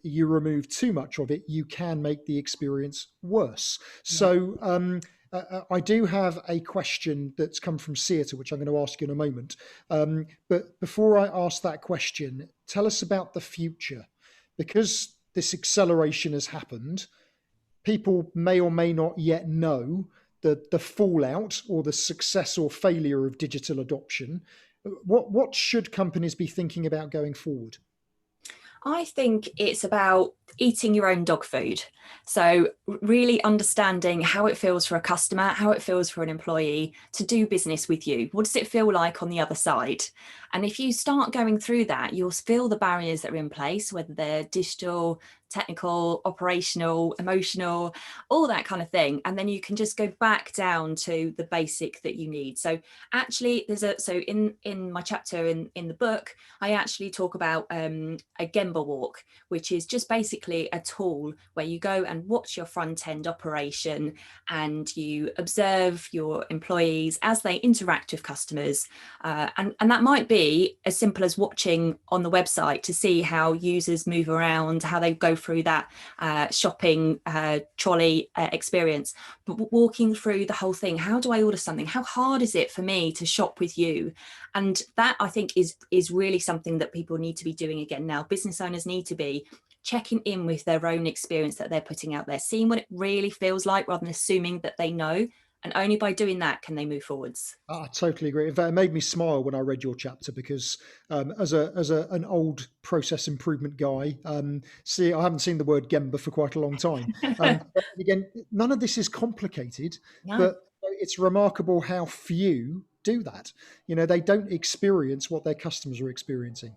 you remove too much of it, you can make the experience worse. So I do have a question that's come from Seata, which I'm going to ask you in a moment. But before I ask that question, tell us about the future. Because this acceleration has happened, people may or may not yet know the fallout or the success or failure of digital adoption. What should companies be thinking about going forward? I think it's about eating your own dog food. So really understanding how it feels for a customer, how it feels for an employee to do business with you. What does it feel like on the other side? And if you start going through that, you'll feel the barriers that are in place, whether they're digital, technical, operational, emotional, all that kind of thing. And then you can just go back down to the basic that you need. So actually in my chapter in the book, I actually talk about a Gemba walk, which is just basically a tool where you go and watch your front end operation and you observe your employees as they interact with customers. And that might be as simple as watching on the website to see how users move around, how they go through that shopping trolley experience, but walking through the whole thing. How do I order something? How hard is it for me to shop with you? And that, I think, is really something that people need to be doing again now. Business owners need to be checking in with their own experience that they're putting out there, seeing what it really feels like rather than assuming that they know. And only by doing that can they move forwards. I totally agree. In fact, it made me smile when I read your chapter, because as an old process improvement guy, I haven't seen the word Gemba for quite a long time. Again, none of this is complicated, No. but it's remarkable how few do that. You know, they don't experience what their customers are experiencing.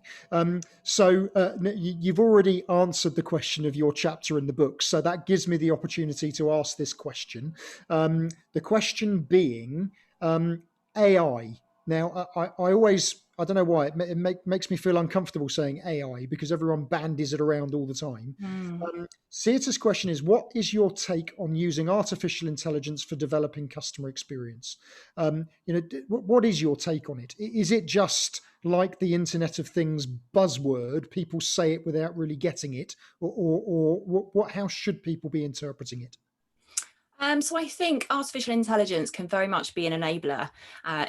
So you've already answered the question of your chapter in the book, so that gives me the opportunity to ask this question. The question being AI. Now, I don't know why it makes me feel uncomfortable saying AI, because everyone bandies it around all the time. Seata's question is, what is your take on using artificial intelligence for developing customer experience? What is your take on it? Is it just like the Internet of Things buzzword? People say it without really getting it, or how should people be interpreting it? So I think artificial intelligence can very much be an enabler,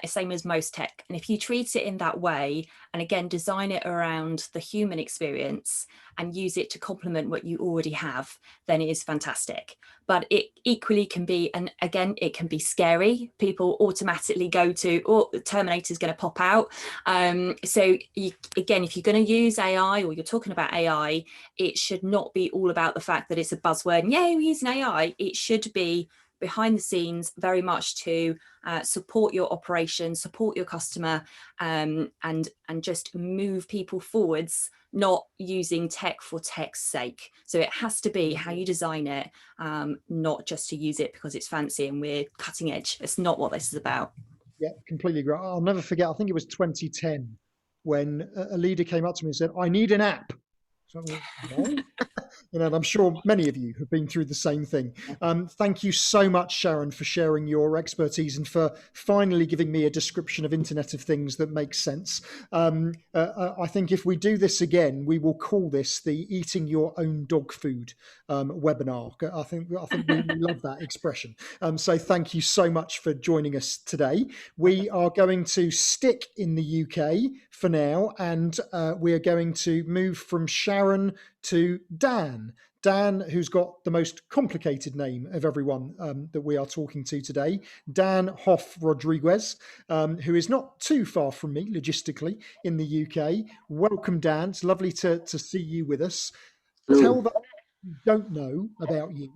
same as most tech. And if you treat it in that way, and again, design it around the human experience and use it to complement what you already have, then it is fantastic. But it equally can be, and again, it can be scary. People automatically go to, oh, the Terminator's going to pop out. So again, if you're going to use AI, or you're talking about AI, it should not be all about the fact that it's a buzzword and yay, we're using AI. It should be behind the scenes very much to support your operation, support your customer, and just move people forwards, not using tech for tech's sake. So it has to be how you design it, not just to use it because it's fancy and we're cutting edge. It's not what this is about. Yeah, completely agree. I'll never forget, I think it was 2010 when a leader came up to me and said, I need an app. So and I'm sure many of you have been through the same thing. Thank you so much, Sharon, for sharing your expertise and for finally giving me a description of Internet of Things that makes sense. I think if we do this again, we will call this the Eating Your Own Dog Food webinar. I think we love that expression. So thank you so much for joining us today. We are going to stick in the UK for now, and we are going to move from Sharon to Dan. Dan, who's got the most complicated name of everyone that we are talking to today, Dan Hoff Rodriguez, who is not too far from me logistically in the UK. Welcome, Dan. It's lovely to see you with us. Hello. Tell them who don't know about you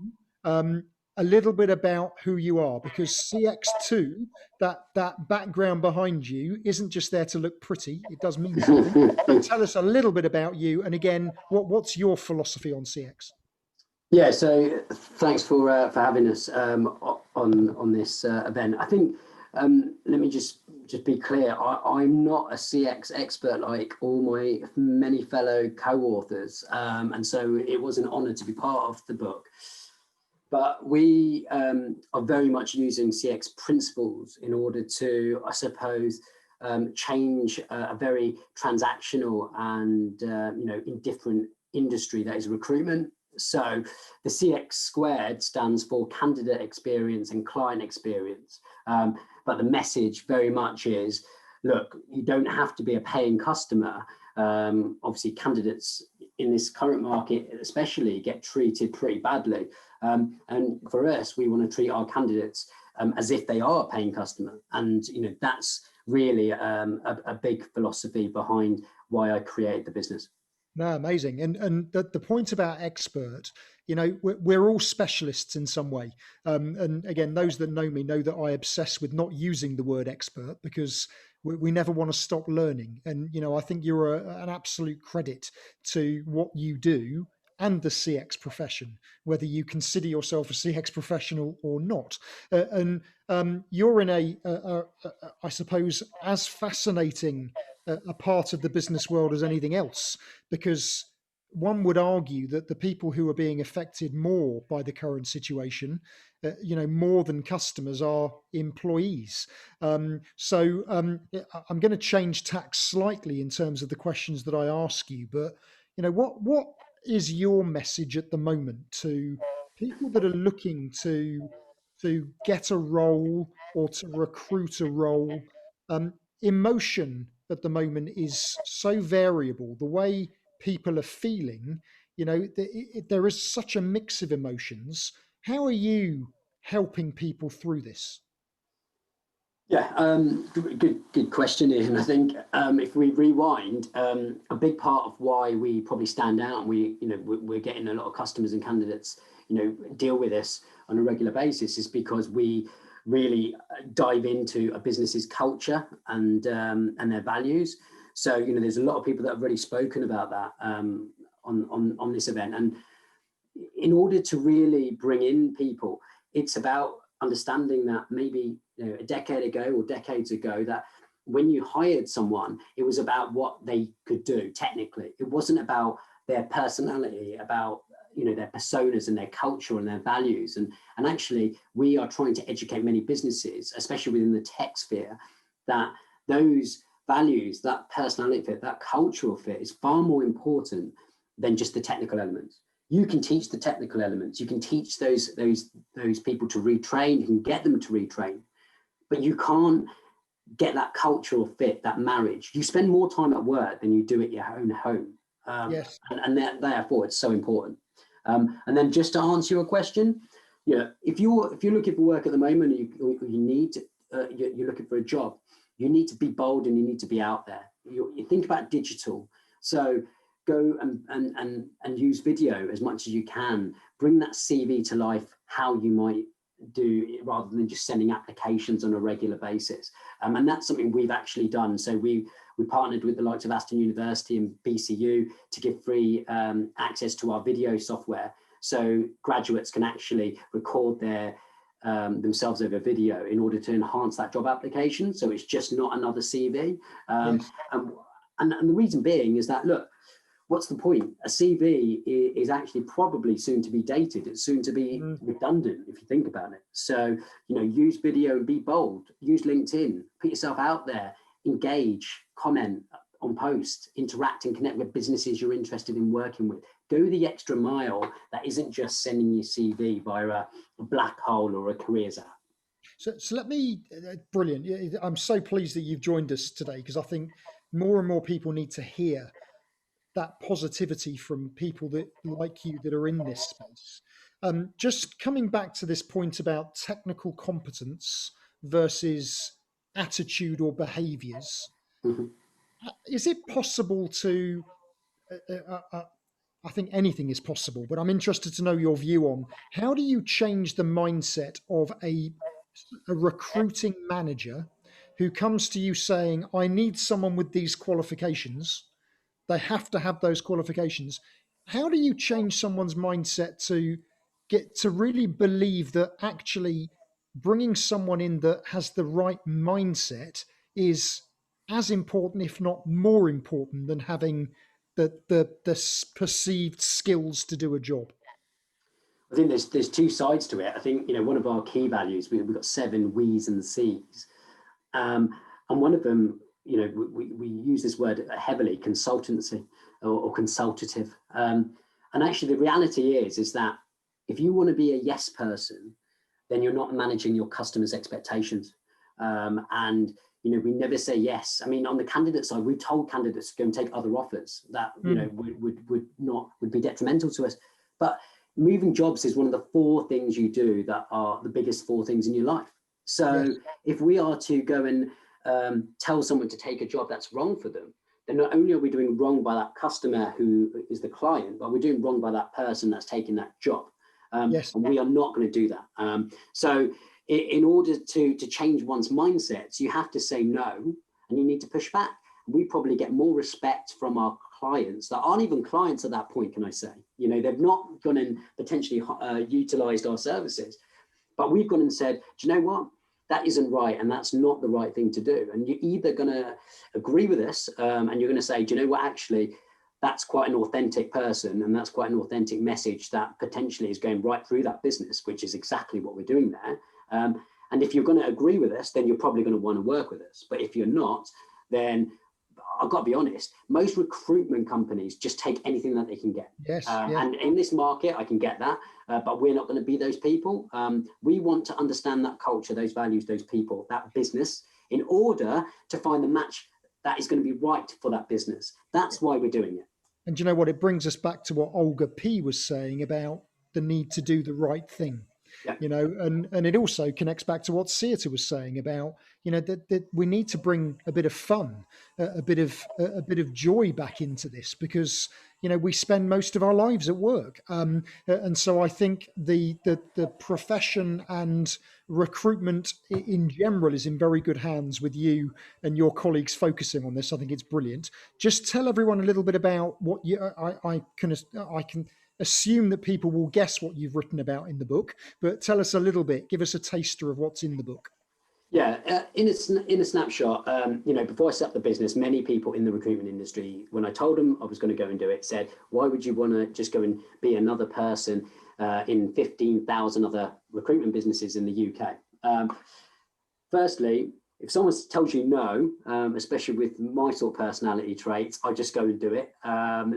a little bit about who you are, because CX2, that background behind you, isn't just there to look pretty. It does mean something. So tell us a little bit about you, and again, what's your philosophy on CX? Yeah, so thanks for having us on this event. I think let me just just be clear, I'm not a CX expert like all my many fellow co-authors. And so it was an honor to be part of the book. But we are very much using CX principles in order to, I suppose, change a very transactional and indifferent industry that is recruitment. So the CX squared stands for candidate experience and client experience. But the message very much is, look, you don't have to be a paying customer. Obviously, candidates in this current market especially get treated pretty badly. And for us, we want to treat our candidates as if they are a paying customer. And that's really a big philosophy behind why I created the business. No, amazing. And the point about expert, we're all specialists in some way. And again, those that know me know that I obsess with not using the word expert because we never want to stop learning. And, I think you're an absolute credit to what you do and the CX profession, whether you consider yourself a CX professional or not. And you're in I suppose, as fascinating a part of the business world as anything else, because one would argue that the people who are being affected more by the current situation, more than customers, are employees. So I'm going to change tack slightly in terms of the questions that I ask you, but what is your message at the moment to people that are looking to get a role or to recruit a role? Emotion at the moment is so variable. The way people are feeling, there is such a mix of emotions. How are you helping people through this? Yeah, good question, Ian. I think if we rewind, a big part of why we probably stand out and we're getting a lot of customers and candidates, deal with us on a regular basis is because we really dive into a business's culture and their values. So, there's a lot of people that have already spoken about that on this event. And in order to really bring in people, it's about understanding that maybe a decade ago or decades ago, that when you hired someone, it was about what they could do technically. It wasn't about their personality, about their personas and their culture and their values. And actually, we are trying to educate many businesses, especially within the tech sphere, that those values, that personality fit, that cultural fit is far more important than just the technical elements. You can teach the technical elements. You can teach those people to retrain. You can get them to retrain, but you can't get that cultural fit, that marriage. You spend more time at work than you do at your own home. Yes. And therefore it's so important. And then just to answer your question, if you're looking for work at the moment, you're looking for a job, you need to be bold and you need to be out there. You think about digital. So go and use video as much as you can. Bring that CV to life, how you might do it, rather than just sending applications on a regular basis. And that's something we've actually done. So we partnered with the likes of Aston University and BCU to give free access to our video software. So graduates can actually record their themselves over video in order to enhance that job application. So it's just not another CV. Yes. And the reason being is that, look, what's the point? A CV is actually probably soon to be dated. It's soon to be redundant if you think about it. So, use video and be bold. Use LinkedIn. Put yourself out there. Engage. Comment on posts. Interact and connect with businesses you're interested in working with. Go the extra mile. That isn't just sending your CV via a black hole or a careers app. So let me, brilliant. I'm so pleased that you've joined us today, because I think more and more people need to hear that positivity from people that like you that are in this space. Just coming back to this point about technical competence versus attitude or behaviors, is it possible to, I think anything is possible, but I'm interested to know your view on how do you change the mindset of a recruiting manager who comes to you saying, I need someone with these qualifications. They have to have those qualifications. How do you change someone's mindset to get to really believe that actually bringing someone in that has the right mindset is as important, if not more important, than having the perceived skills to do a job? I think there's two sides to it. I think, you know, one of our key values, we've got 7 we's and C's. And one of them, you know, we use this word heavily, consultancy or consultative. And actually the reality is that if you want to be a yes person, then you're not managing your customers' expectations. And, you know, we never say yes. I mean, on the candidate side, we've told candidates to go and take other offers that, you know, would be detrimental to us. But moving jobs is one of the 4 things you do that are the biggest 4 things in your life. So yes, if we are to go and tell someone to take a job that's wrong for them, then not only are we doing wrong by that customer who is the client, but we're doing wrong by that person that's taking that job. Yes. And we are not going to do that. So in order to change one's mindsets, you have to say no, and you need to push back. We probably get more respect from our clients that aren't even clients at that point, can I say? You know, they've not gone and potentially utilized our services, but we've gone and said, do you know what? That isn't right, and that's not the right thing to do. And you're either going to agree with us, and you're going to say, do you know what? Actually, that's quite an authentic person, and that's quite an authentic message that potentially is going right through that business, which is exactly what we're doing there. And if you're going to agree with us, then you're probably going to want to work with us. But if you're not, then I've got to be honest, most recruitment companies just take anything that they can get. Yes, And in this market, I can get that, but we're not going to be those people. We want to understand that culture, those values, those people, that business, in order to find the match that is going to be right for that business. That's why we're doing it. And you know what? It brings us back to what Olga P was saying about the need to do the right thing. Yeah. You know, and it also connects back to what Seeta was saying about, you know, that we need to bring a bit of fun, a bit of joy back into this, because, you know, we spend most of our lives at work, and so I think the profession and recruitment in general is in very good hands with you and your colleagues focusing on this. I think it's brilliant. Just tell everyone a little bit about what you. I can assume that people will guess what you've written about in the book, but tell us a little bit, give us a taster of what's in the book. Yeah, in a snapshot, you know, before I set up the business, many people in the recruitment industry, when I told them I was going to go and do it, said, why would you want to just go and be another person in 15,000 other recruitment businesses in the UK? Firstly, if someone tells you no, especially with my sort of personality traits, I just go and do it.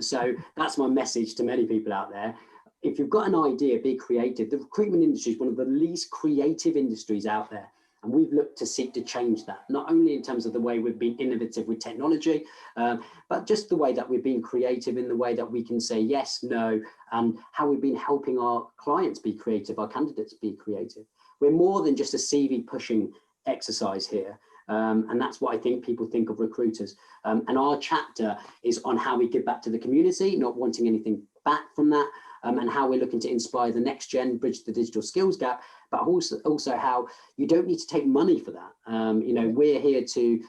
So that's my message to many people out there. If you've got an idea, be creative. The recruitment industry is one of the least creative industries out there. And we've looked to seek to change that, not only in terms of the way we've been innovative with technology, but just the way that we've been creative in the way that we can say yes, no, and how we've been helping our clients be creative, our candidates be creative. We're more than just a CV pushing exercise here. And that's what I think people think of recruiters. And our chapter is on how we give back to the community, not wanting anything back from that, and how we're looking to inspire the next gen, bridge the digital skills gap, but also how you don't need to take money for that. You know, we're here to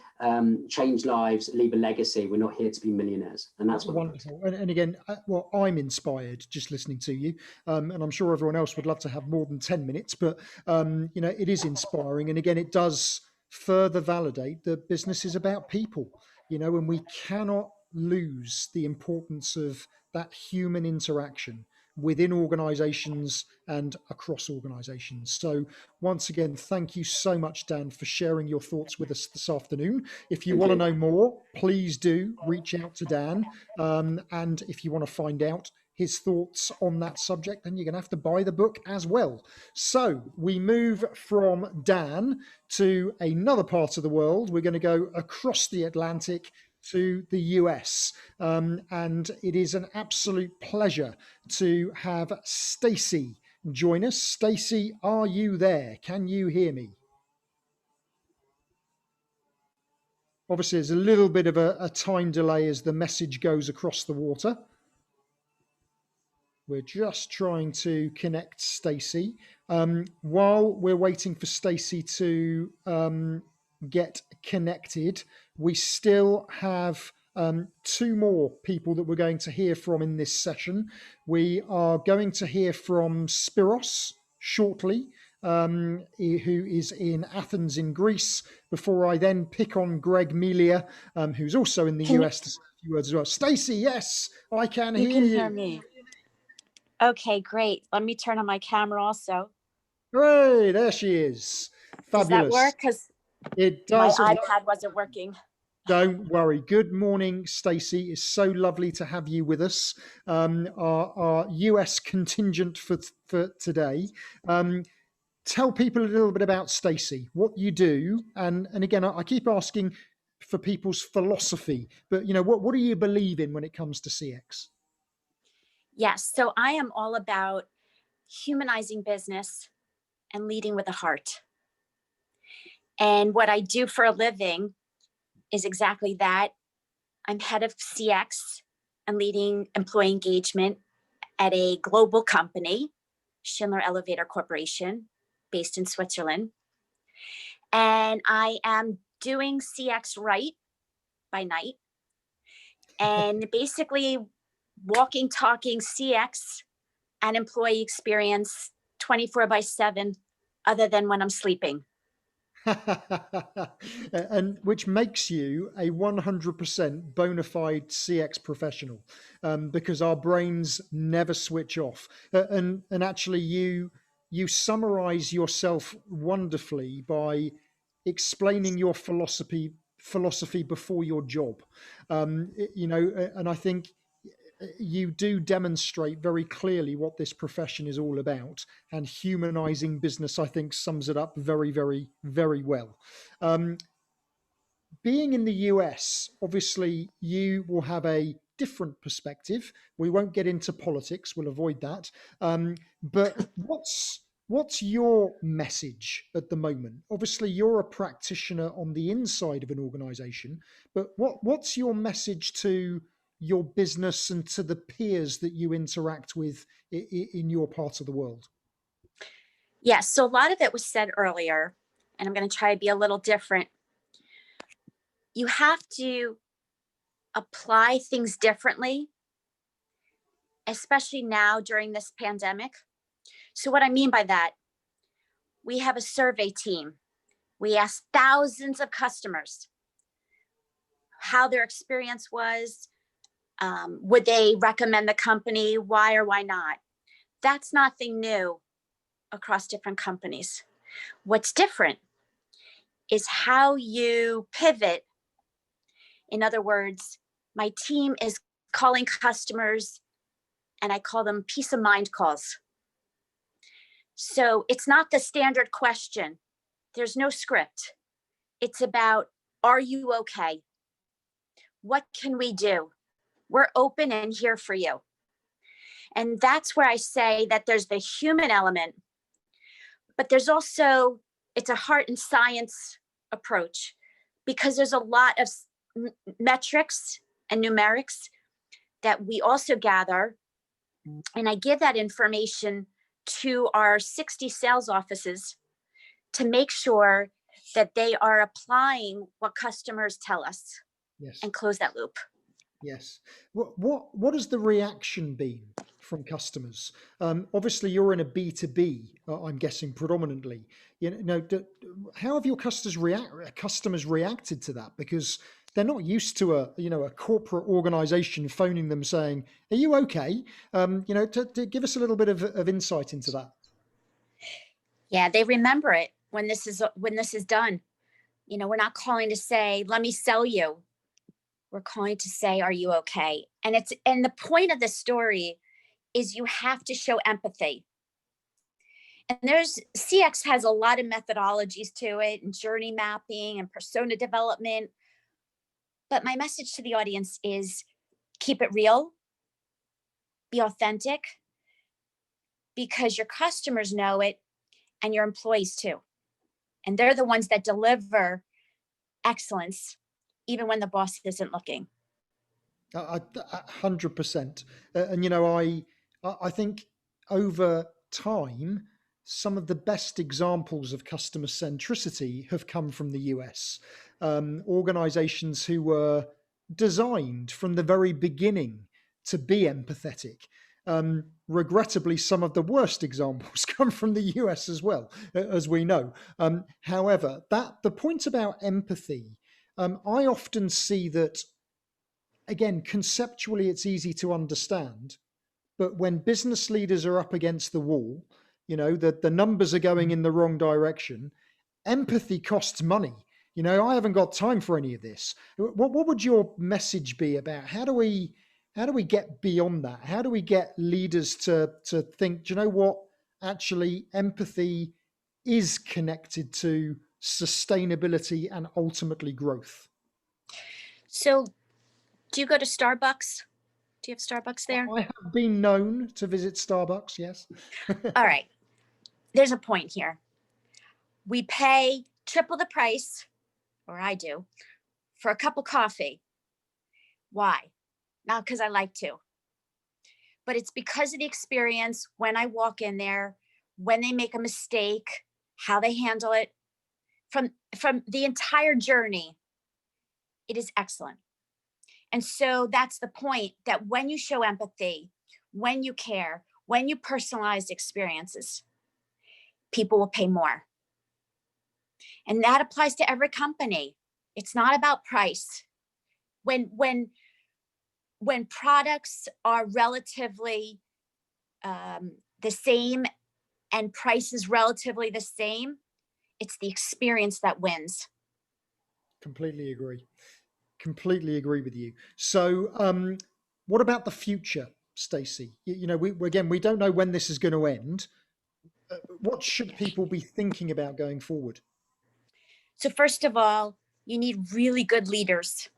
change lives, leave a legacy. We're not here to be millionaires. And that's what wonderful. And again, well, I'm inspired just listening to you. And I'm sure everyone else would love to have more than 10 minutes, but, you know, it is inspiring. And again, it does further validate that business is about people, you know, and we cannot lose the importance of that human interaction within organizations and across organizations. So once again, thank you so much, Dan, for sharing your thoughts with us this afternoon. If you want to know more, please do reach out to Dan. And if you want to find out his thoughts on that subject, then you're going to have to buy the book as well. So we move from Dan to another part of the world. We're going to go across the Atlantic to the US. And it is an absolute pleasure to have Stacey join us. Stacey, are you there? Can you hear me? Obviously, there's a little bit of a time delay as the message goes across the water. We're just trying to connect Stacey. While we're waiting for Stacey to get connected, we still have 2 more people that we're going to hear from in this session. We are going to hear from Spiros shortly, who is in Athens in Greece, before I then pick on Greg Melia, who's also in the US, to say a few words as well. Stacey, yes, I can hear you. You can hear me. Okay, great. Let me turn on my camera also. Hooray, there she is. Fabulous. Does that work? Because It my does. iPad wasn't working. Don't worry. Good morning, Stacey. It's so lovely to have you with us. Our US contingent for today. Tell people a little bit about Stacey, what you do, and again, I keep asking for people's philosophy, but what do you believe in when it comes to CX? Yes, so I am all about humanizing business and leading with a heart. And what I do for a living is exactly that. I'm head of CX and leading employee engagement at a global company, Schindler Elevator Corporation, based in Switzerland. And I am doing CX right by night. And basically walking, talking CX and employee experience 24/7, other than when I'm sleeping. And which makes you a 100% bona fide CX professional, because our brains never switch off. And actually, you summarize yourself wonderfully by explaining your philosophy before your job. And I think you do demonstrate very clearly what this profession is all about, and humanizing business, I think, sums it up very, very, very well. Being in the US, obviously, you will have a different perspective. We won't get into politics; we'll avoid that. But what's your message at the moment? Obviously, you're a practitioner on the inside of an organization, but what's your message to your business and to the peers that you interact with in your part of the world? Yes, so a lot of it was said earlier, and I'm going to try to be a little different. You have to apply things differently, especially now during this pandemic. So what I mean by that, we have a survey team. We asked thousands of customers how their experience was. Would they recommend the company? Why or why not? That's nothing new across different companies. What's different is how you pivot. In other words, my team is calling customers, and I call them peace of mind calls. So it's not the standard question. There's no script. It's about, are you okay? What can we do? We're open and here for you. And that's where I say that there's the human element, but there's also, it's a heart and science approach, because there's a lot of metrics and numerics that we also gather. And I give that information to our 60 sales offices to make sure that they are applying what customers tell us. Yes. And close that loop. Yes. What has the reaction been from customers? Obviously, you're in a B2B, I'm guessing predominantly. How have your customers reacted to that? Because they're not used to a corporate organization phoning them saying, "Are you okay?" To give us a little bit of insight into that. Yeah, they remember it when this is done. We're not calling to say, "Let me sell you." We're calling to say, "Are you okay?" And the point of the story is you have to show empathy. And CX has a lot of methodologies to it, and journey mapping and persona development. But my message to the audience is keep it real, be authentic, because your customers know it and your employees too. And they're the ones that deliver excellence, even when the boss isn't looking. 100%. And, I think over time, some of the best examples of customer centricity have come from the US. Organizations who were designed from the very beginning to be empathetic. Regrettably, some of the worst examples come from the US as well, as we know. However, the point about empathy, I often see that, again, conceptually, it's easy to understand. But when business leaders are up against the wall, the numbers are going in the wrong direction, empathy costs money. I haven't got time for any of this. What would your message be about how do we get beyond that? How do we get leaders to think, do you know what? Actually, empathy is connected to sustainability and ultimately growth. So, do you go to Starbucks? Do you have Starbucks there? I have been known to visit Starbucks, yes. All right. There's a point here. We pay triple the price, or I do, for a cup of coffee. Why? Not because I like to, but it's because of the experience when I walk in there, when they make a mistake, how they handle it. From the entire journey, it is excellent. And so that's the point, that when you show empathy, when you care, when you personalize experiences, people will pay more. And that applies to every company. It's not about price. When products are relatively the same and price is relatively the same, it's the experience that wins. Completely agree. Completely agree with you. So what about the future, Stacey? We don't know when this is going to end. What should people be thinking about going forward? So first of all, you need really good leaders,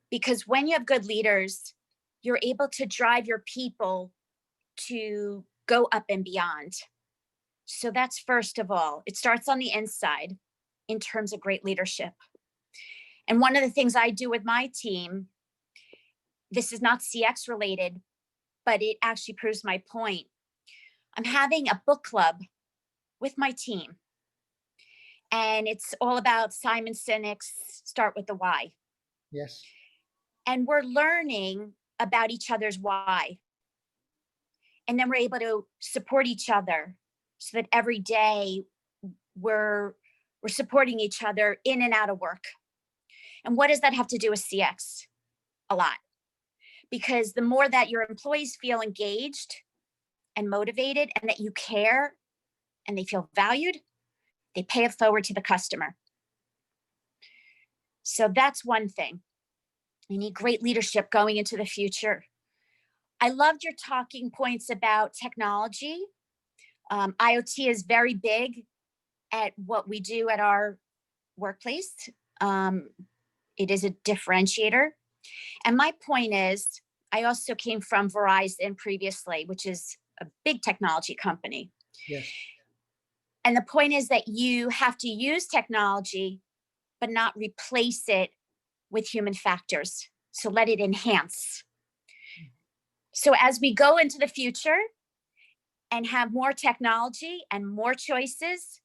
because when you have good leaders, you're able to drive your people to go up and beyond. So that's first of all. It starts on the inside in terms of great leadership. And one of the things I do with my team, this is not CX related, but it actually proves my point. I'm having a book club with my team. And it's all about Simon Sinek's Start with the Why. Yes. And we're learning about each other's why. And then we're able to support each other so that every day we're supporting each other in and out of work. And what does that have to do with CX? A lot. Because the more that your employees feel engaged and motivated and that you care and they feel valued, they pay it forward to the customer. So that's one thing. You need great leadership going into the future. I loved your talking points about technology. IoT is very big at what we do at our workplace. It is a differentiator. And my point is, I also came from Verizon previously, which is a big technology company. Yes. And the point is that you have to use technology, but not replace it with human factors. So let it enhance. So as we go into the future and have more technology and more choices,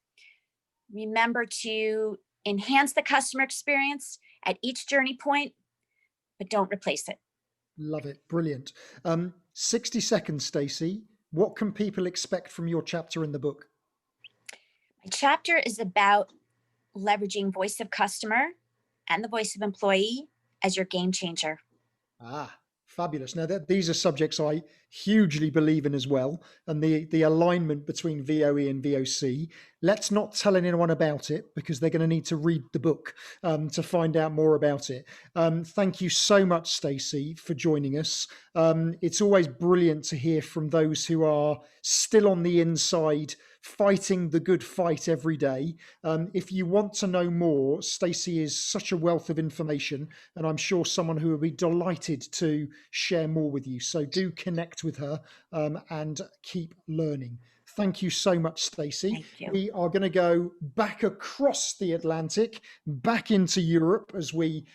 remember to enhance the customer experience at each journey point, but don't replace it. Love it. Brilliant. 60 seconds, Stacey. What can people expect from your chapter in the book? My chapter is about leveraging voice of customer and the voice of employee as your game changer. Fabulous. Now, these are subjects I hugely believe in as well, and the alignment between VOE and VOC. Let's not tell anyone about it because they're going to need to read the book to find out more about it. Thank you so much, Stacey, for joining us. It's always brilliant to hear from those who are still on the inside, fighting the good fight every day. If you want to know more, Stacey is such a wealth of information, and I'm sure someone who will be delighted to share more with you. So do connect with her and keep learning. Thank you so much, Stacey. We are going to go back across the Atlantic, back into Europe as we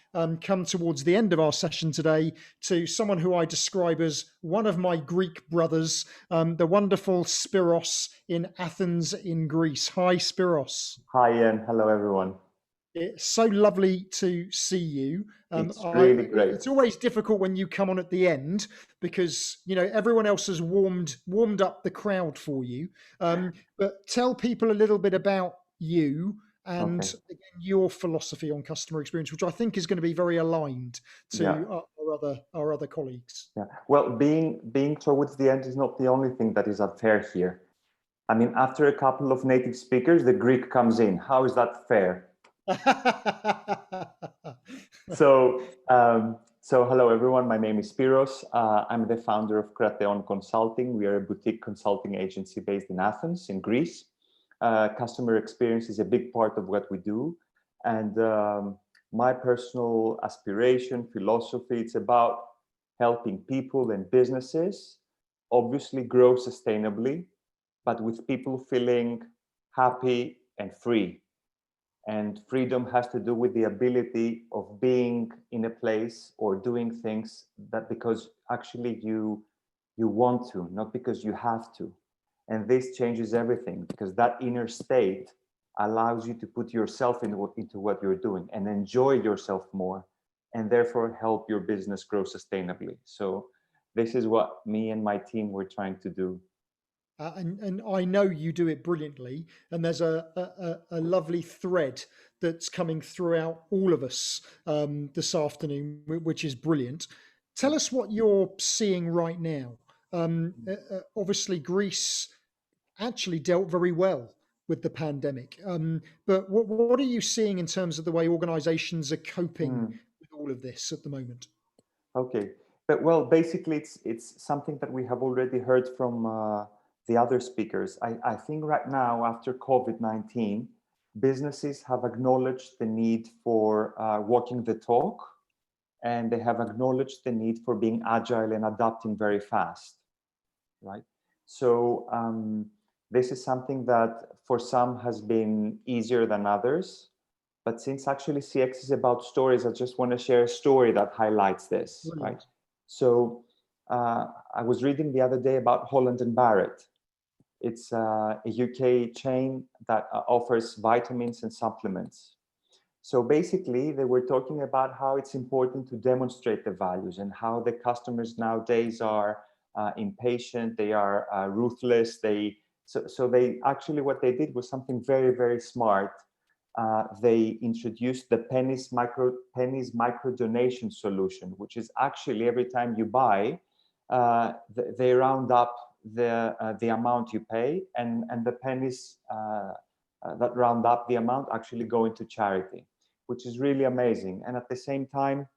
come towards the end of our session today, to someone who I describe as one of my Greek brothers, the wonderful Spiros in Athens in Greece. Hi, Spiros. Hi, Ian. Hello, everyone. It's so lovely to see you. It's really great. It's always difficult when you come on at the end because everyone else has warmed up the crowd for you. But tell people a little bit about you and again, your philosophy on customer experience, which I think is going to be very aligned to our other colleagues. Yeah. Well, being towards the end is not the only thing that is unfair here. I mean, after a couple of native speakers, the Greek comes in. How is that fair? So hello everyone, my name is Spiros. I'm the founder of Krateon Consulting. We are a boutique consulting agency based in Athens, in Greece. Customer experience is a big part of what we do. And my personal aspiration, philosophy, it's about helping people and businesses obviously grow sustainably, but with people feeling happy and free. And freedom has to do with the ability of being in a place or doing things that because actually you want to, not because you have to. And this changes everything because that inner state allows you to put yourself into what you're doing and enjoy yourself more and therefore help your business grow sustainably. So this is what me and my team were trying to do. And I know you do it brilliantly. And there's a lovely thread that's coming throughout all of us this afternoon, which is brilliant. Tell us what you're seeing right now. Obviously, Greece actually dealt very well with the pandemic. But what are you seeing in terms of the way organizations are coping with all of this at the moment? Okay. But well, basically, it's something that we have already heard from the other speakers. I think right now, after COVID-19, businesses have acknowledged the need for walking the talk, and they have acknowledged the need for being agile and adapting very fast, right? So this is something that for some has been easier than others, but since actually CX is about stories, I just want to share a story that highlights this, right? So I was reading the other day about Holland & Barrett. It's a UK chain that offers vitamins and supplements. So basically, they were talking about how it's important to demonstrate the values and how the customers nowadays are impatient, they are ruthless. So they actually, what they did was something very, very smart. They introduced the Pennies micro donation solution, which is actually every time you buy, they round up the amount you pay, and the pennies that round up the amount actually go into charity, which is really amazing. And at the same time,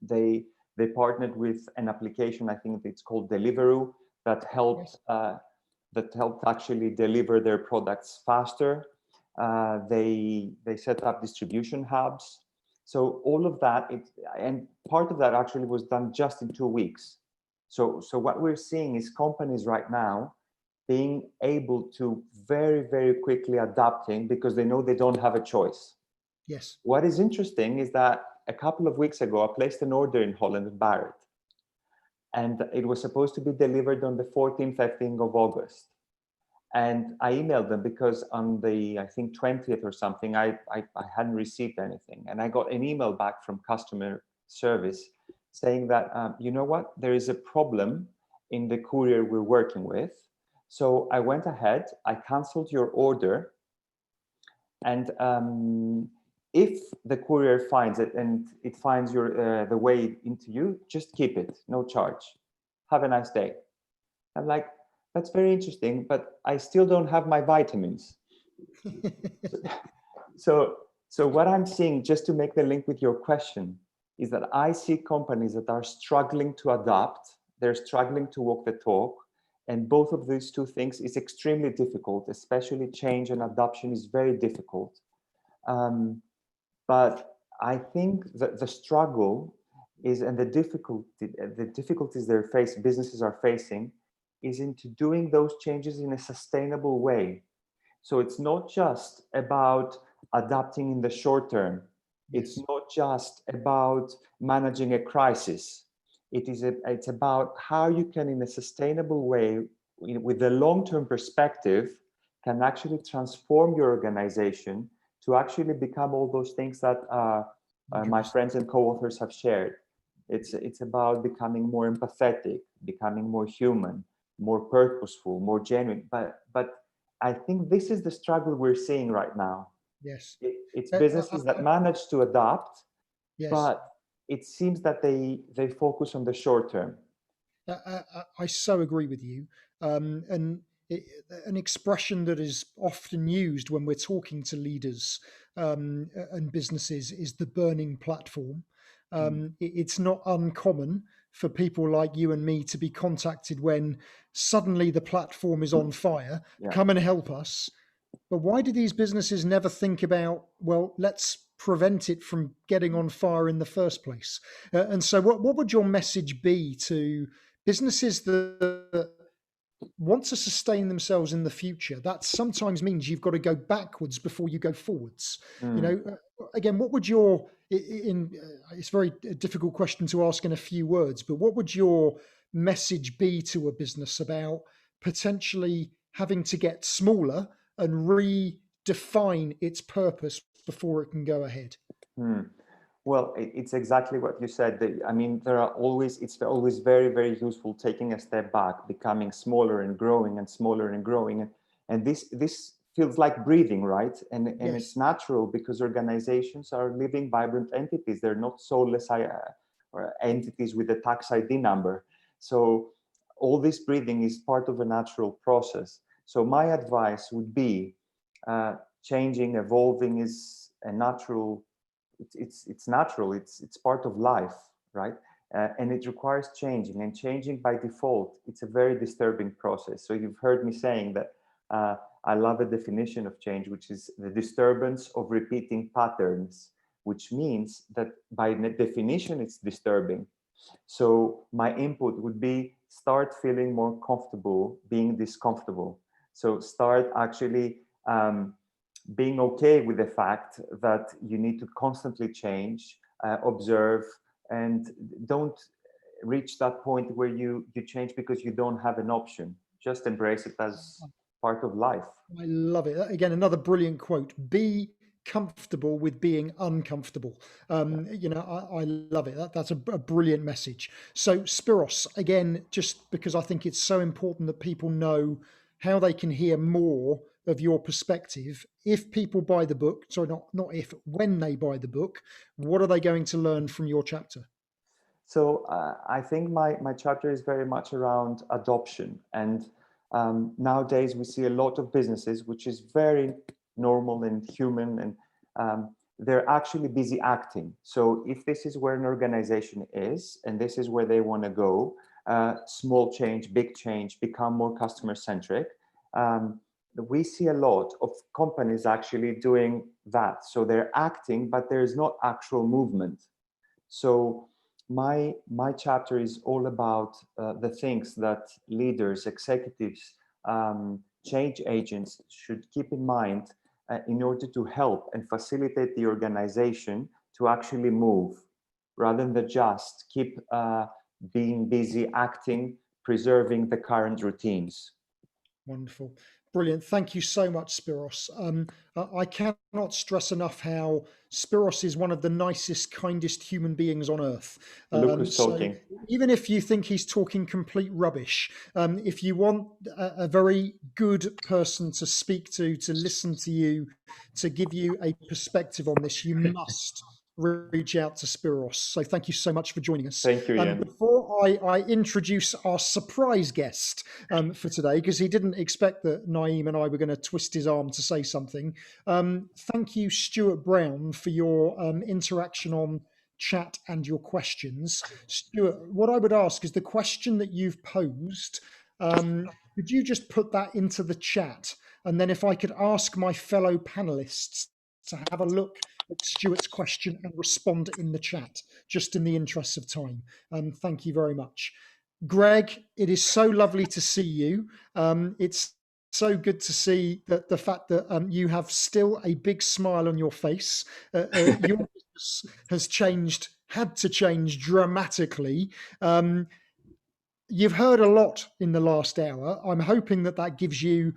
they partnered with an application, I think it's called Deliveroo, that helped actually deliver their products faster. They set up distribution hubs. So all of that, and part of that actually was done just in 2 weeks. So what we're seeing is companies right now being able to very, very quickly adapting because they know they don't have a choice. Yes. What is interesting is that a couple of weeks ago, I placed an order in Holland & Barrett, and it was supposed to be delivered on the 14th, I think, of August. And I emailed them because on the, I think, 20th or something, I hadn't received anything. And I got an email back from customer service saying that, you know what, there is a problem in the courier we're working with. So I went ahead, I canceled your order. And if the courier finds it and it finds your the way into you, just keep it, no charge. Have a nice day. I'm like, that's very interesting, but I still don't have my vitamins. So what I'm seeing, just to make the link with your question, is that I see companies that are struggling to adapt, they're struggling to walk the talk, and both of these two things is extremely difficult, especially change and adoption is very difficult. But I think that the struggle is, and the difficulties businesses are facing, is into doing those changes in a sustainable way. So it's not just about adapting in the short term. It's not just about managing a crisis. It's about how you can, in a sustainable way, with a long-term perspective, can actually transform your organization to actually become all those things that my friends and co-authors have shared. It's about becoming more empathetic, becoming more human, more purposeful, more genuine. But I think this is the struggle we're seeing right now. Yes. It's businesses that manage to adapt, yes. but it seems that they focus on the short term. I so agree with you. And an expression that is often used when we're talking to leaders and businesses is the burning platform. It's not uncommon for people like you and me to be contacted when suddenly the platform is on fire. Yeah. Come and help us. But why do these businesses never think about, well, let's prevent it from getting on fire in the first place? And so what would your message be to businesses that want to sustain themselves in the future? That sometimes means you've got to go backwards before you go forwards. You know, again, what would your, it's a very difficult question to ask in a few words, but what would your message be to a business about potentially having to get smaller and redefine its purpose before it can go ahead? Well, it's exactly what you said. I mean, it's always very, very useful taking a step back, becoming smaller and growing and smaller and growing. And this feels like breathing, right? And Yes. It's natural because organizations are living, vibrant entities. They're not soulless or entities with a tax ID number. So all this breathing is part of a natural process. So my advice would be changing, evolving is a natural. It's natural. It's part of life, right? And it requires changing, and changing by default, it's a very disturbing process. So you've heard me saying that I love a definition of change, which is the disturbance of repeating patterns, which means that by definition, it's disturbing. So my input would be start feeling more comfortable being discomfortable. So start actually being okay with the fact that you need to constantly change, observe, and don't reach that point where you change because you don't have an option. Just embrace it as part of life. I love it. Again, another brilliant quote. Be comfortable with being uncomfortable. You know, I love it. That's a brilliant message. So Spiros, again, just because I think it's so important that people know how they can hear more of your perspective. If people buy the book, sorry, not if, when they buy the book, what are they going to learn from your chapter? So I think my chapter is very much around adoption. And nowadays we see a lot of businesses, which is very normal and human, and they're actually busy acting. So if this is where an organization is, and this is where they want to go, small change, big change, become more customer centric, we see a lot of companies actually doing that. So they're acting, but there's not actual movement. So my chapter is all about the things that leaders, executives, change agents should keep in mind in order to help and facilitate the organization to actually move, rather than just keep being busy acting, preserving the current routines. Wonderful. Brilliant. Thank you so much, Spiros. I cannot stress enough how Spiros is one of the nicest, kindest human beings on earth. Look who's talking. Even if you think he's talking complete rubbish, if you want a very good person to speak to listen to you, to give you a perspective on this, you must reach out to Spiros. So thank you so much for joining us. Thank you, Ian. Before I introduce our surprise guest for today, because he didn't expect that Naeem and I were going to twist his arm to say something, thank you, Stuart Brown, for your interaction on chat and your questions. Stuart, what I would ask is the question that you've posed, could you just put that into the chat? And then if I could ask my fellow panelists to have a look at Stuart's question and respond in the chat, just in the interest of time. Thank you very much. Greg, it is so lovely to see you. It's so good to see that the fact that you have still a big smile on your face. Your business has had to change dramatically. You've heard a lot in the last hour. I'm hoping that gives you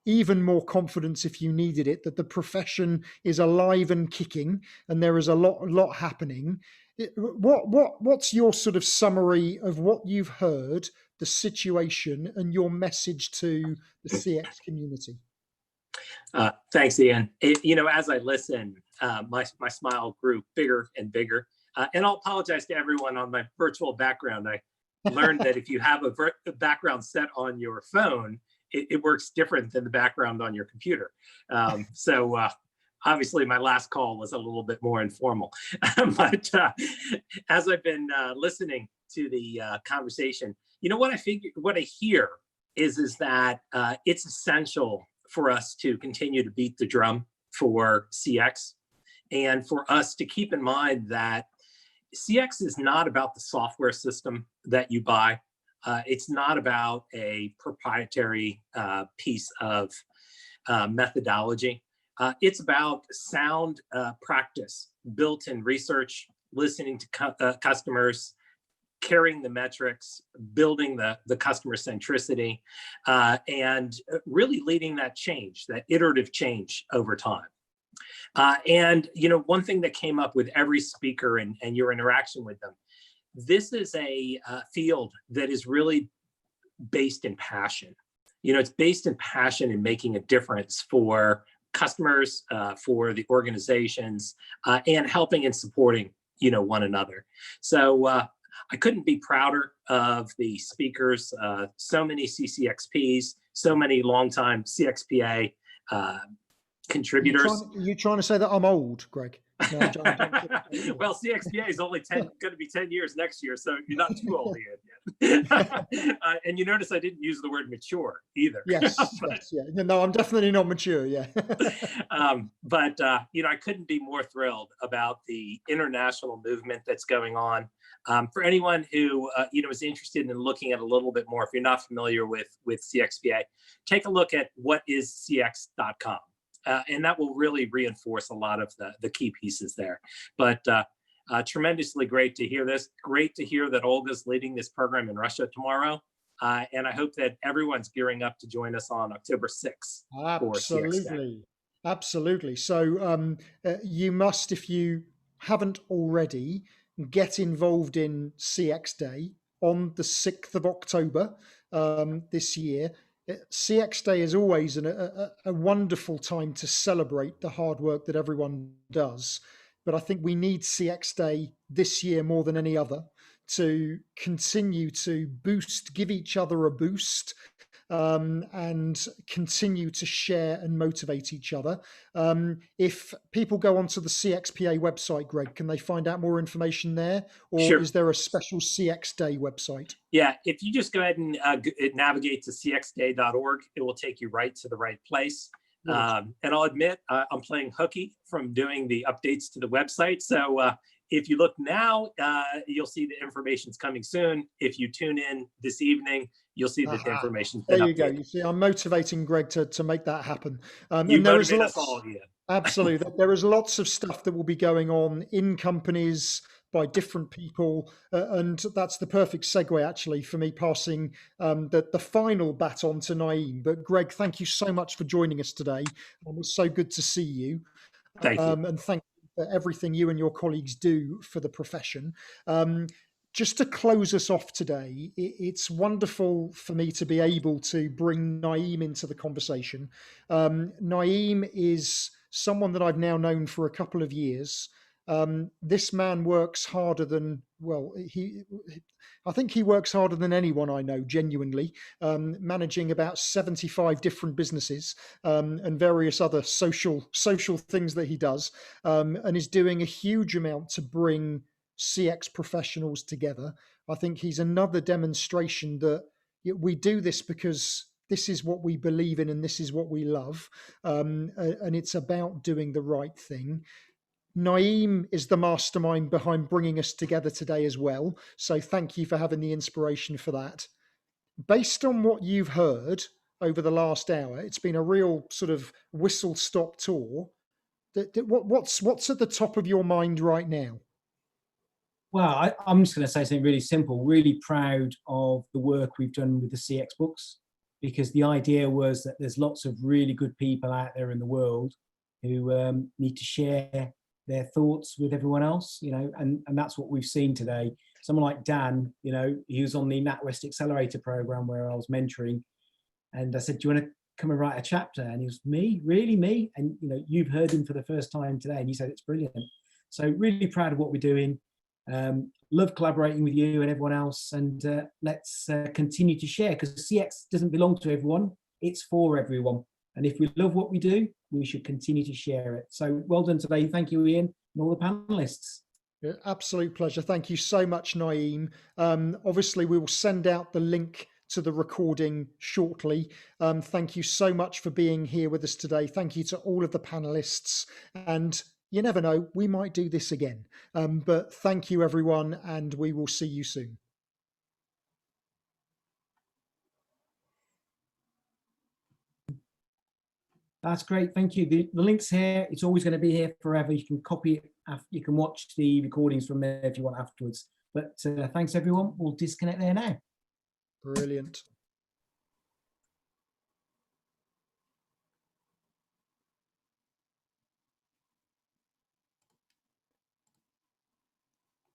even more confidence if you needed it, that the profession is alive and kicking and there is a lot happening. What's your sort of summary of what you've heard, the situation, and your message to the CX community? Thanks, Ian. As I listen, my smile grew bigger and bigger. And I'll apologize to everyone on my virtual background. I learned that if you have a background set on your phone, it works different than the background on your computer. So obviously my last call was a little bit more informal. But as I've been listening to the conversation, what I hear is that it's essential for us to continue to beat the drum for CX, and for us to keep in mind that CX is not about the software system that you buy. It's not about a proprietary piece of methodology. It's about sound practice, built-in research, listening to customers, carrying the metrics, building the customer centricity, and really leading that change, that iterative change over time. And one thing that came up with every speaker and your interaction with them, this is a field that is really based in passion. It's based in passion in making a difference for customers, for the organizations, and helping and supporting, one another. So I couldn't be prouder of the speakers, so many CCXPs, so many longtime CXPA contributors. Are you trying to say that I'm old, Greg? No, well, CXPA is only going to be 10 years next year, so you're not too old yet. And you notice I didn't use the word mature either. Yes, yes, yeah. No, I'm definitely not mature, yeah. But I couldn't be more thrilled about the international movement that's going on. For anyone who is interested in looking at a little bit more, if you're not familiar with CXPA, take a look at whatiscx.com. And that will really reinforce a lot of the key pieces there. But tremendously great to hear this. Great to hear that Olga's leading this program in Russia tomorrow. And I hope that everyone's gearing up to join us on October 6th. Absolutely. Absolutely. So you must, if you haven't already, get involved in CX Day on the 6th of October this year. CX Day is always a wonderful time to celebrate the hard work that everyone does. But I think we need CX Day this year more than any other to continue to give each other a boost, and continue to share and motivate each other. If people go onto the CXPA website, Greg, can they find out more information there? Or Sure. Is there a special CX Day website? Yeah, if you just go ahead and navigate to cxday.org, it will take you right to the right place. Right. And I'll admit, I'm playing hooky from doing the updates to the website. So if you look now, you'll see the information's coming soon. If you tune in this evening, you'll see that the information's been There you updated. go. You see, I'm motivating Greg to make that happen. You and there is motivate us lots, all, Ian. absolutely. There is lots of stuff that will be going on in companies by different people. And that's the perfect segue, actually, for me passing the final baton to Naeem. But Greg, thank you so much for joining us today. It was so good to see you. Thank you. And thank you for everything you and your colleagues do for the profession. Just to close us off today, it's wonderful for me to be able to bring Naeem into the conversation. Naeem is someone that I've now known for a couple of years. This man works harder than, I think he works harder than anyone I know, genuinely, managing about 75 different businesses and various other social things that he does, and is doing a huge amount to bring CX professionals together. I think he's another demonstration that we do this because this is what we believe in and this is what we love, and it's about doing the right thing. Naeem is the mastermind behind bringing us together today as well. So thank you for having the inspiration for that. Based on what you've heard over the last hour, it's been a real sort of whistle-stop tour. What's at the top of your mind right now? Well, I'm just going to say something really simple. Really proud of the work we've done with the CX books. because the idea was that there's lots of really good people out there in the world who need to share their thoughts with everyone else, you know, and that's what we've seen today. Someone like Dan, you know, he was on the NatWest Accelerator program where I was mentoring, and I said, do you want to come and write a chapter? And he was, me? Really, me? And, you know, you've heard him for the first time today, and he said it's brilliant. So really proud of what we're doing. Love collaborating with you and everyone else, and let's continue to share, because CX doesn't belong to everyone, it's for everyone. And if we love what we do, we should continue to share it. So well done today. Thank you, Ian, and all the panelists. Yeah, absolute pleasure. Thank you so much, Naeem. Obviously, we will send out the link to the recording shortly. Thank you so much for being here with us today. Thank you to all of the panelists. And you never know, we might do this again. But thank you, everyone, and we will see you soon. That's great. Thank you. The link's here. It's always going to be here forever. You can copy it. You can watch the recordings from there if you want afterwards. But thanks, everyone. We'll disconnect there now. Brilliant.